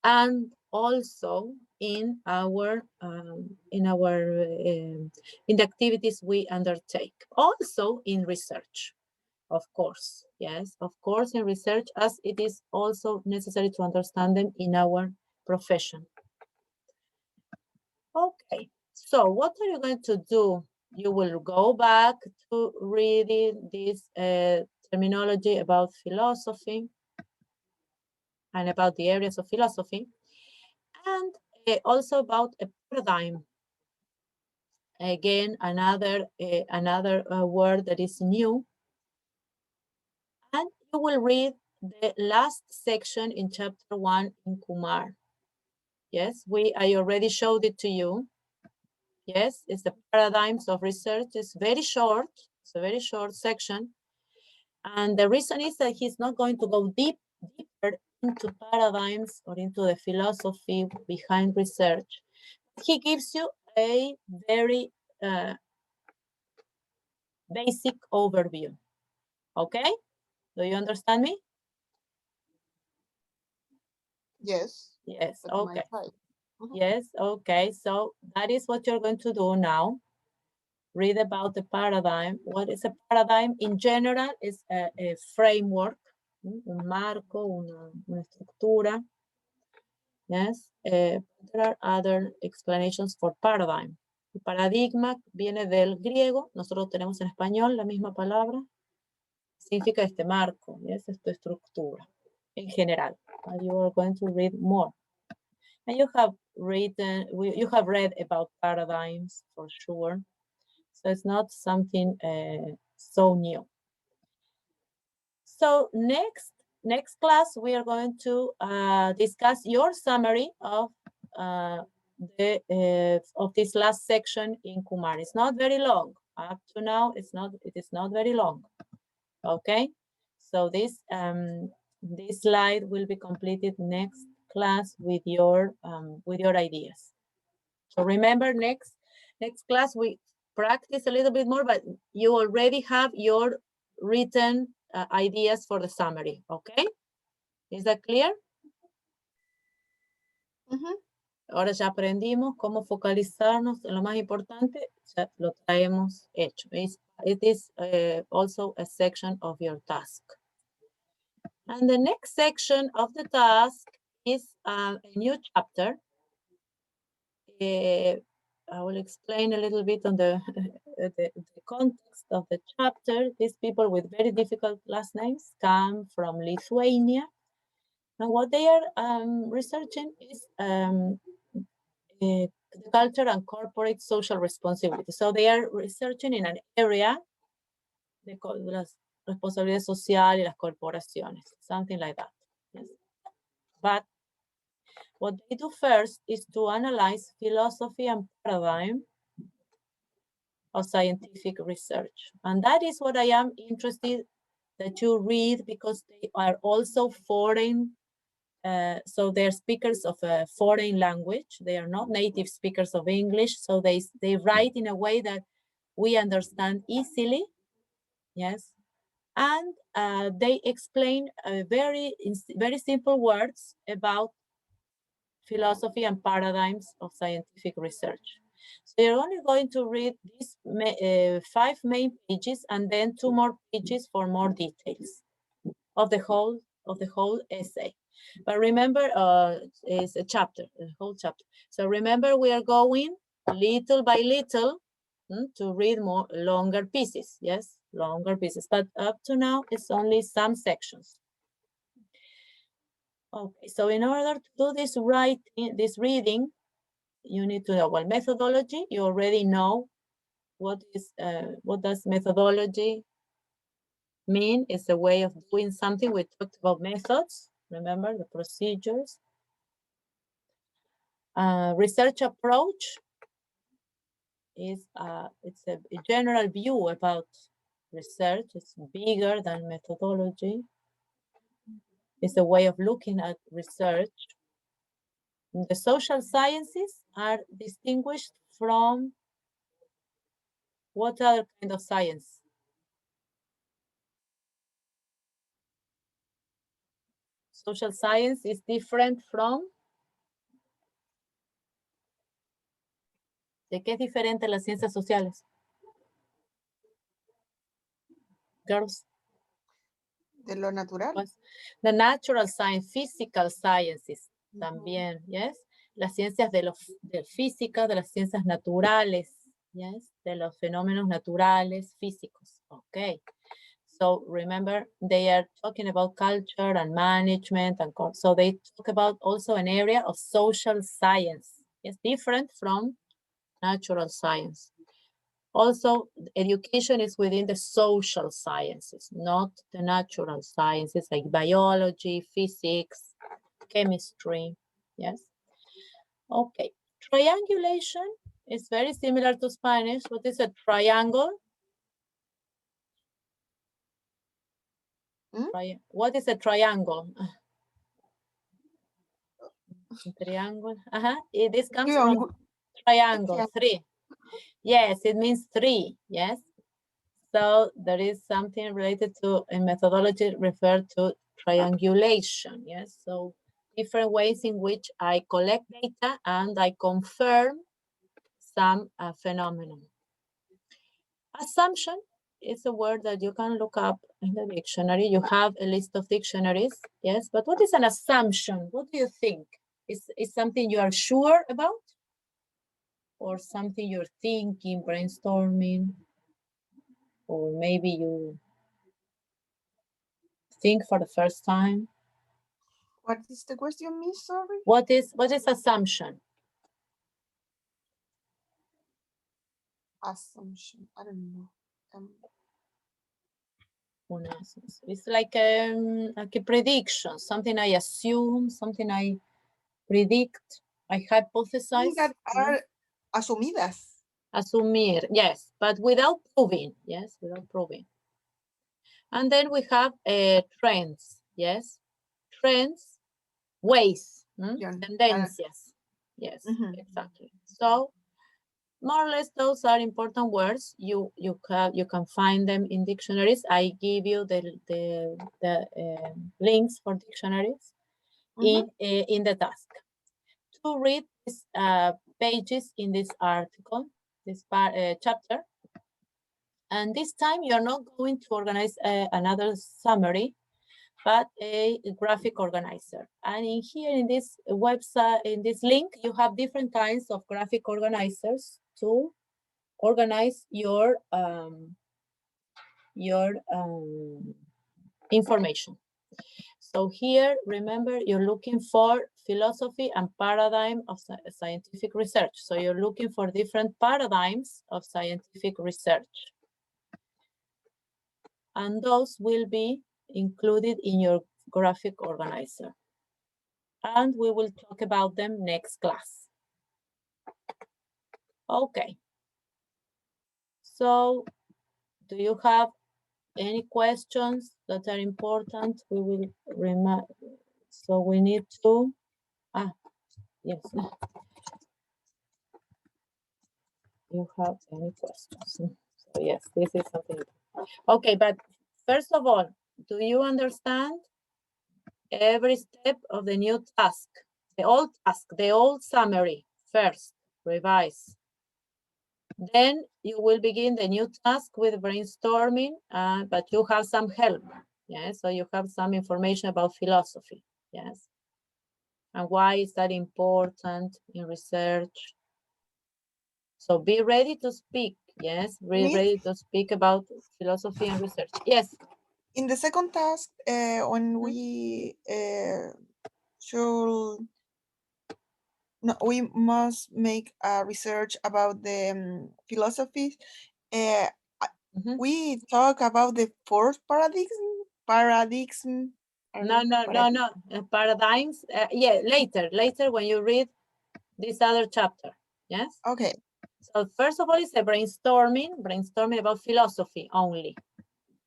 and also in the activities we undertake, also in research, of course. Yes, of course, in research, as it is also necessary to understand them in our profession. Okay, so what are you going to do? You will go back to reading this terminology about philosophy and about the areas of philosophy, and also about a paradigm. Again, another word that is new. And you will read the last section in chapter 1 in Kumar. Yes, I already showed it to you. Yes, it's the paradigms of research. It's very short. It's a very short section. And the reason is that he's not going to go deeper into paradigms or into the philosophy behind research. He gives you a very basic overview. Okay? Do you understand me? Yes. Yes, But my okay. side. Yes, okay. So that is what you're going to do now. Read about the paradigm. What is a paradigm? In general, is a framework, un marco, una estructura. Yes, there are other explanations for paradigm. El paradigma viene del griego, nosotros tenemos en español la misma palabra. Significa este marco, yes, esta estructura, en general. And you are going to read more. And you have read about paradigms for sure. So it's not something so new. So next class, we are going to discuss your summary of this last section in Kumar. It's not very long. Up to now, it is not very long. Okay, so this slide will be completed next class with your ideas. So remember, next class we practice a little bit more, but you already have your written ideas for the summary. Okay, is that clear? Ahora ya aprendimos cómo focalizarnos en lo más importante, ya lo traemos hecho. It is also a section of your task. And the next section of the task is a new chapter. I will explain a little bit on the context of the chapter. These people with very difficult last names come from Lithuania. And what they are researching is the culture and corporate social responsibility. So they are researching in an area de las responsabilidad social y las corporaciones, something like that. Yes. But what they do first is to analyze philosophy and paradigm of scientific research. And that is what I am interested that you read, because they are also foreign. So they're speakers of a foreign language. They are not native speakers of English. So they write in a way that we understand easily. Yes. And they explain very simple words about philosophy and paradigms of scientific research. So you're only going to read these 5 main pages and then 2 more pages for more details of the whole essay. But remember, it's a chapter, a whole chapter. So remember, we are going little by little to read more longer pieces. Yes, longer pieces. But up to now, it's only some sections. Okay, so in order to do this reading, you need to know, well, methodology, you already know what does methodology mean. It's a way of doing something. We talked about methods, remember the procedures. Research approach is it's a general view about research. It's bigger than methodology. It's a way of looking at research. The social sciences are distinguished from what other kind of science? Social science is different from. ¿De qué es diferente las ciencias sociales? Girls. De lo natural. Pues, the natural science, physical sciences también, yes. Las ciencias de física, de las ciencias naturales, yes. De los fenómenos naturales, físicos, okay. So remember, they are talking about culture and management, and so they talk about also an area of social science. It's different from natural science. Also, education is within the social sciences, not the natural sciences like biology, physics, chemistry, yes? Okay, triangulation is very similar to Spanish. What is a triangle? What is a triangle? Triangle. This comes from triangle, 3. Yes, it means 3. Yes. So there is something related to a methodology referred to triangulation. Yes. So different ways in which I collect data and I confirm some phenomenon. Assumption is a word that you can look up in the dictionary. You have a list of dictionaries. Yes. But what is an assumption? What do you think? Is something you are sure about? Or something you're thinking, brainstorming? Or maybe you think for the first time? What is the question, Miss? Sorry. What is assumption? Assumption. I don't know. It's like a prediction, something I assume, something I predict, I hypothesize. Things that are asumidas. Asumir, yes, but without proving. Yes, without proving. And then we have trends. Yes, trends, ways, tendencias. Yes, exactly. So more or less, those are important words. You can find them in dictionaries. I give you the links for dictionaries in the task. To read these pages in this article, this chapter, and this time you're not going to organize another summary, but a graphic organizer. And in here, in this website, in this link, you have different kinds of graphic organizers to organize your information. So here, remember, you're looking for philosophy and paradigm of scientific research. So you're looking for different paradigms of scientific research. And those will be included in your graphic organizer. And we will talk about them next class. Okay. So do you have any questions that are important? We will remind. So we need to, yes. You have any questions? So yes, this is something. Okay, but first of all, do you understand every step of the new task? The old summary first, revise. Then you will begin the new task with brainstorming, but you have some help. Yes, so you have some information about philosophy. Yes. And why is that important in research? So be ready to speak. Yes, be ready to speak about philosophy and research. Yes. In the second task, when we should, no, we must make a research about the philosophy. We talk about the fourth paradigm. No. Paradigms. Yeah, later when you read this other chapter. Yes. Okay. So first of all, it's a brainstorming about philosophy only.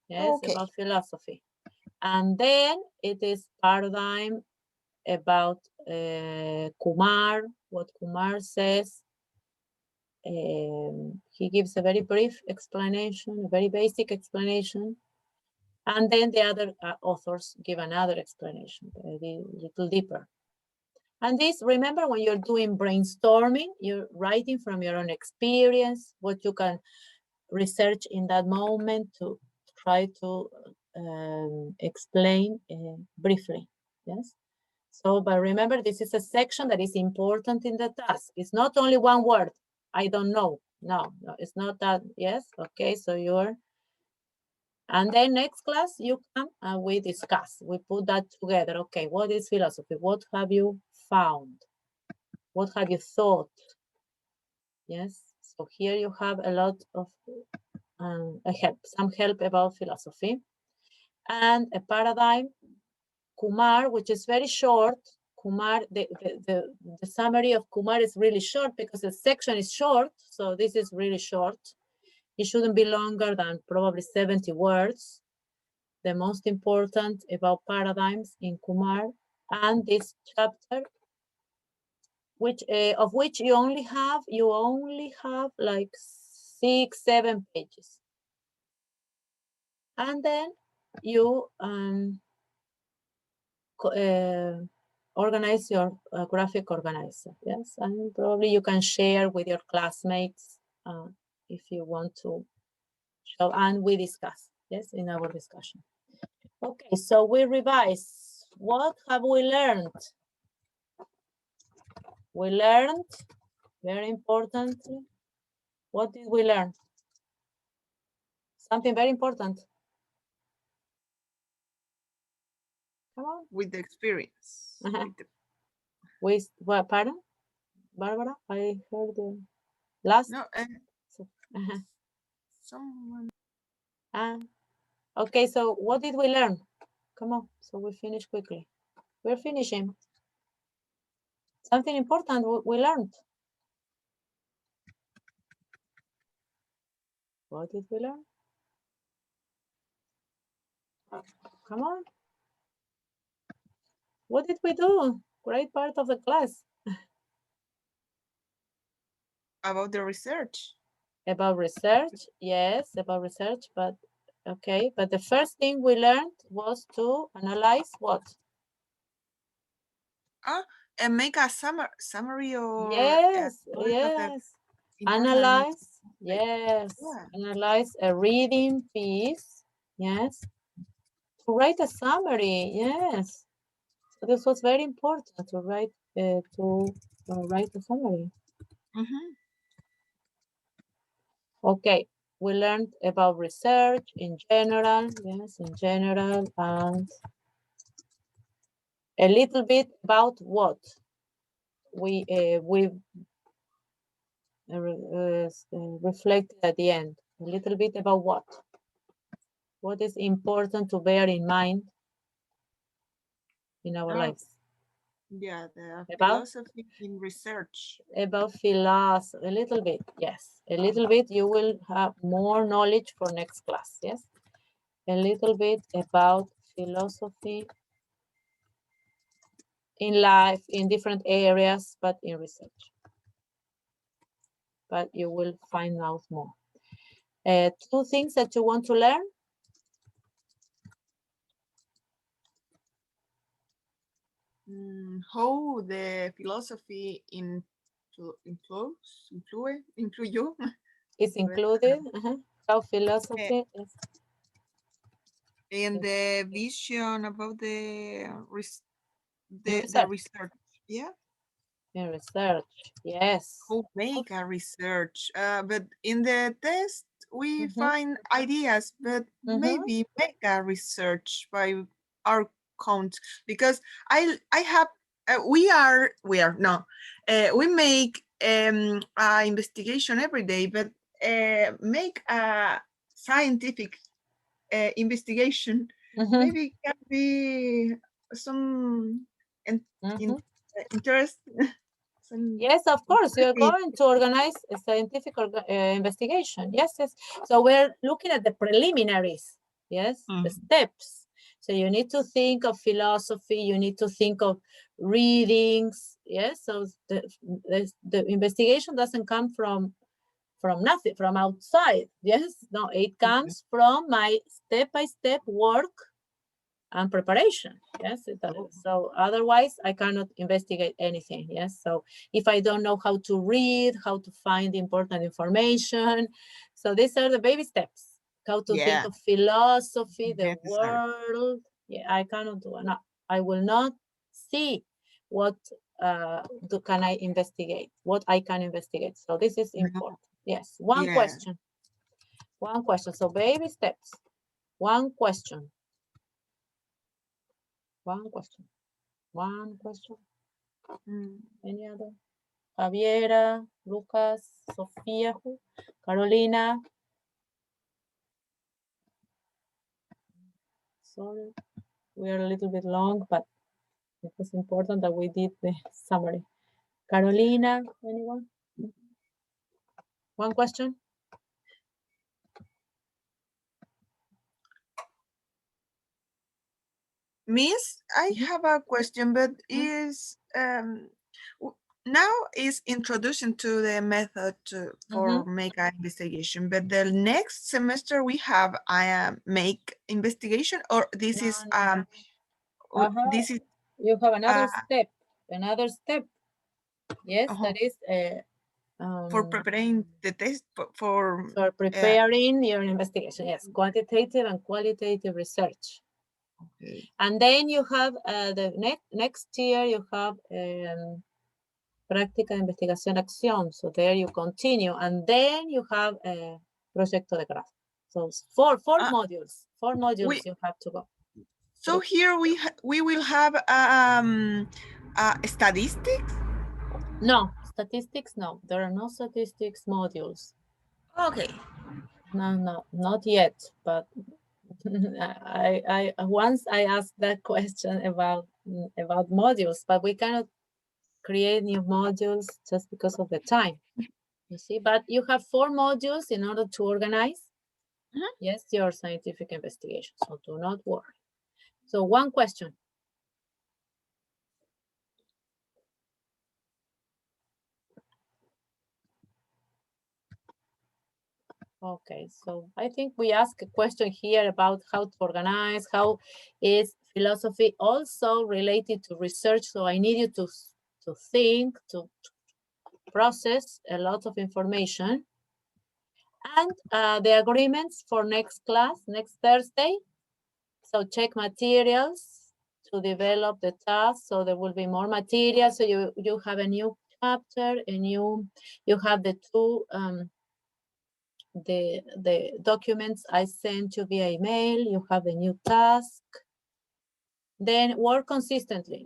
Yes, okay. About philosophy. And then it is paradigm about Kumar, what Kumar says. He gives a very brief explanation, a very basic explanation. And then the other authors give another explanation, a little deeper. And this, remember, when you're doing brainstorming, you're writing from your own experience, what you can research in that moment to try to explain briefly. Yes. So, but remember, this is a section that is important in the task. It's not only one word. I don't know. No, it's not that. Yes. Okay. So you're, and then next class you come and we discuss. We put that together. Okay. What is philosophy? What have you found? What have you thought? Yes. So here you have a lot of some help about philosophy, and a paradigm, Kumar, which is very short. Kumar, the summary of Kumar is really short because the section is short. So this is really short. It shouldn't be longer than probably 70 words. The most important about paradigms in Kumar, and this chapter, which of which you only have like 6-7 pages. And then you organize your graphic organizer. Yes, and probably you can share with your classmates if you want to show, and we discuss, yes, in our discussion. Okay, so we revise. What have we learned? We learned, very importantly, what did we learn? Something very important. Come on. With the experience. With what, pardon? Barbara, I heard the last. No, someone. Okay, so what did we learn? Come on, so we finish quickly. We're finishing. Something important we learned. What did we learn? Come on. What did we do? Great part of the class. About the research. About research, yes, about research, but okay. But the first thing we learned was to analyze what? And make a summary or yes. Analyze, yes. Yeah. Analyze a reading piece, yes. To write a summary, yes. So this was very important to write a summary. Okay, we learned about research in general, yes, in general, and a little bit about what we reflected at the end. A little bit about what is important to bear in mind in our lives. Yeah, the About philosophy in research. About philosophy, a little bit, yes. A little bit, you will have more knowledge for next class, yes? A little bit about philosophy in life, in different areas, but in research. But you will find out more. 2 things that you want to learn. how the philosophy include you. It's included. How philosophy is And the vision about the research. research. Yeah. In research. Yes. Who make a research. But in the test we Mhm. find ideas, but maybe make a research by our count, because I have we no we make a investigation every day, but make a scientific investigation maybe can be some interest. Yes, of course, you're going to organize a scientific investigation. Yes, yes. So we're looking at the preliminaries, yes, the steps. So you need to think of philosophy, you need to think of readings, yes. So the investigation doesn't come from nothing, from outside, yes. No, it comes from my step-by-step work and preparation. Yes, so otherwise I cannot investigate anything. Yes, so if I don't know how to read, how to find important information, so these are the baby steps. How to think of philosophy, the world. Yeah, I cannot do it. No, I will not see what can I investigate, what I can investigate. So this is important. Yes, one question. One question. So baby steps. One question. One question. One question. Any other? Javiera, Lucas, Sofía, Carolina. Sorry, we are a little bit long, but it was important that we did the summary. Carolina, anyone? One question? Miss, I have a question, but is now is introduction to the method for make an investigation, but the next semester we have make investigation, or this is this is you have another step. Yes, that is for preparing the test for preparing your investigation. Yes, quantitative and qualitative research. Okay. And then you have the next year you have práctica de investigación acción. So there you continue, and then you have a proyecto de grado. So four modules. Four modules you have to go. So here we will have statistics. No, statistics. No, there are no statistics modules. Okay. No, not yet. But I once I asked that question about modules, but we cannot create new modules just because of the time. You see, but you have 4 modules in order to organize. Yes, your scientific investigation. So do not worry. So one question. Okay, so I think we asked a question here about how to organize, how is philosophy also related to research. So I need you to think, to process a lot of information. And the agreements for next class, next Thursday. So check materials to develop the task. So there will be more material. So you have a new chapter, you have the two the documents I sent you via email. You have the new task. Then work consistently.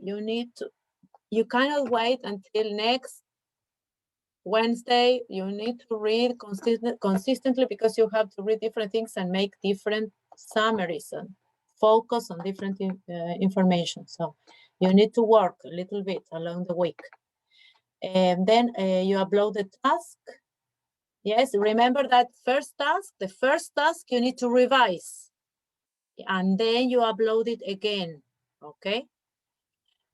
You cannot wait until next Wednesday. You need to read consistently, because you have to read different things and make different summaries and focus on different information. So you need to work a little bit along the week. And then you upload the task. Yes, remember that the first task you need to revise. And then you upload it again, okay?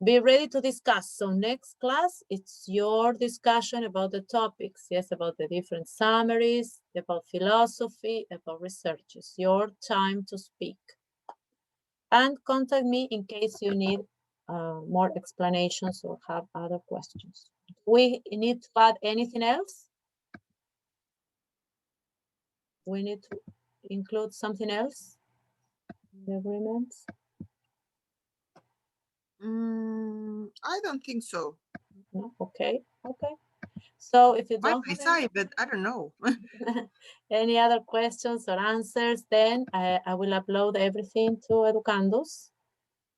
Be ready to discuss. So next class, it's your discussion about the topics. Yes, about the different summaries, about philosophy, about research. It's your time to speak. And contact me in case you need more explanations or have other questions. We need to add anything else? We need to include something else in the agreements? I don't think so. No? Okay, okay. So if you By don't my have side, but I don't know. any other questions or answers, then I will upload everything to Educandos.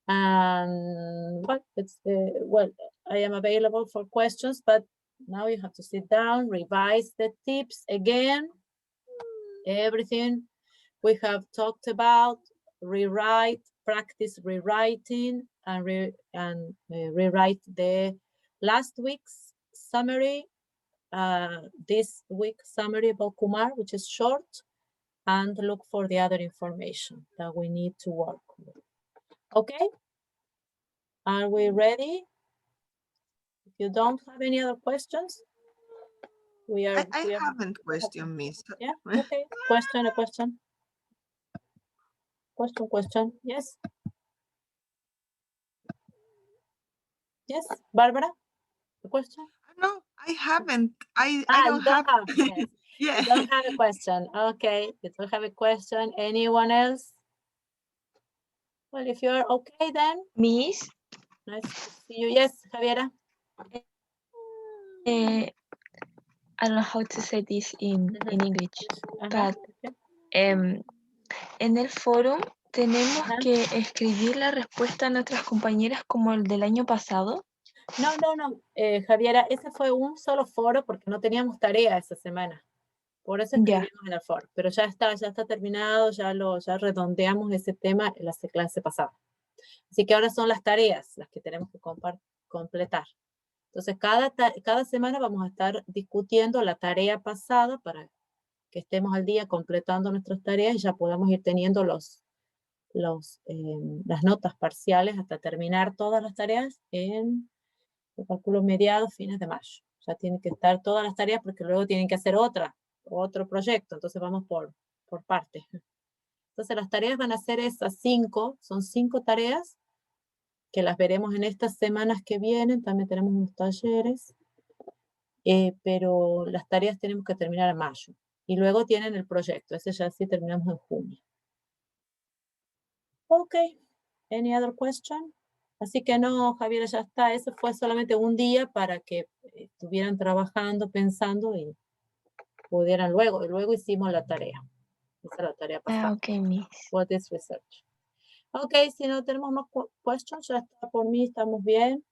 And but it's well, I am available for questions, but now you have to sit down, revise the tips again, everything we have talked about, rewrite, practice rewriting, and rewrite the last week's summary, this week's summary about Kumar, which is short, and look for the other information that we need to work with. Okay? Are we ready? If you don't have any other questions, we are. I haven't questioned, Miss. Yeah, okay. Question, a question. Question, yes. Yes, Barbara, a question? No, I haven't. I You don't have. yes. Yeah. You don't have a question. Okay, you don't have a question. Anyone else? Well, if you're okay then. Miss, Nice to see you. Yes, Javiera. I don't know how to say this in English, but en el foro tenemos que escribir la respuesta a nuestras compañeras como el del año pasado. No, Javiera, ese fue un solo foro porque no teníamos tarea esa semana. Por eso escribimos en el foro, pero ya está terminado, ya redondeamos ese tema en la clase pasada. Así que ahora son las tareas las que tenemos que completar. Entonces, cada semana vamos a estar discutiendo la tarea pasada para que estemos al día completando nuestras tareas y ya podamos ir teniendo las notas parciales hasta terminar todas las tareas en, yo calculo, mediados, fines de mayo. Ya tienen que estar todas las tareas porque luego tienen que hacer otro proyecto. Entonces vamos por partes. Entonces las tareas van a ser esas 5, son 5 tareas que las veremos en estas semanas que vienen. También tenemos unos talleres, pero las tareas tenemos que terminar en mayo. Y luego tienen el proyecto, ese ya sí terminamos en junio. Ok, any other question? Así que no, Javier, ya está. Eso fue solamente un día para que estuvieran trabajando, pensando y pudieran luego hicimos la tarea. Esa es la tarea pasada. Ok, Miss. What is research? Ok, si no tenemos más questions, ya está por mí, estamos bien.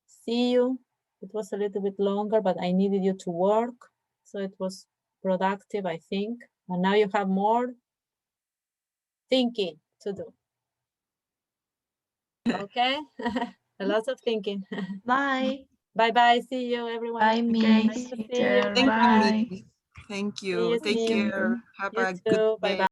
See you. It was a little bit longer, but I needed you to work. So it was productive, I think. And now you have more thinking to do. Okay? A lot of thinking. Bye. Bye-bye. See you, everyone. Bye, Okay, Miss. see you Thank Bye. you, Miss. Thank See you. you, Take see you. care. Have You a too. good day. Bye-bye.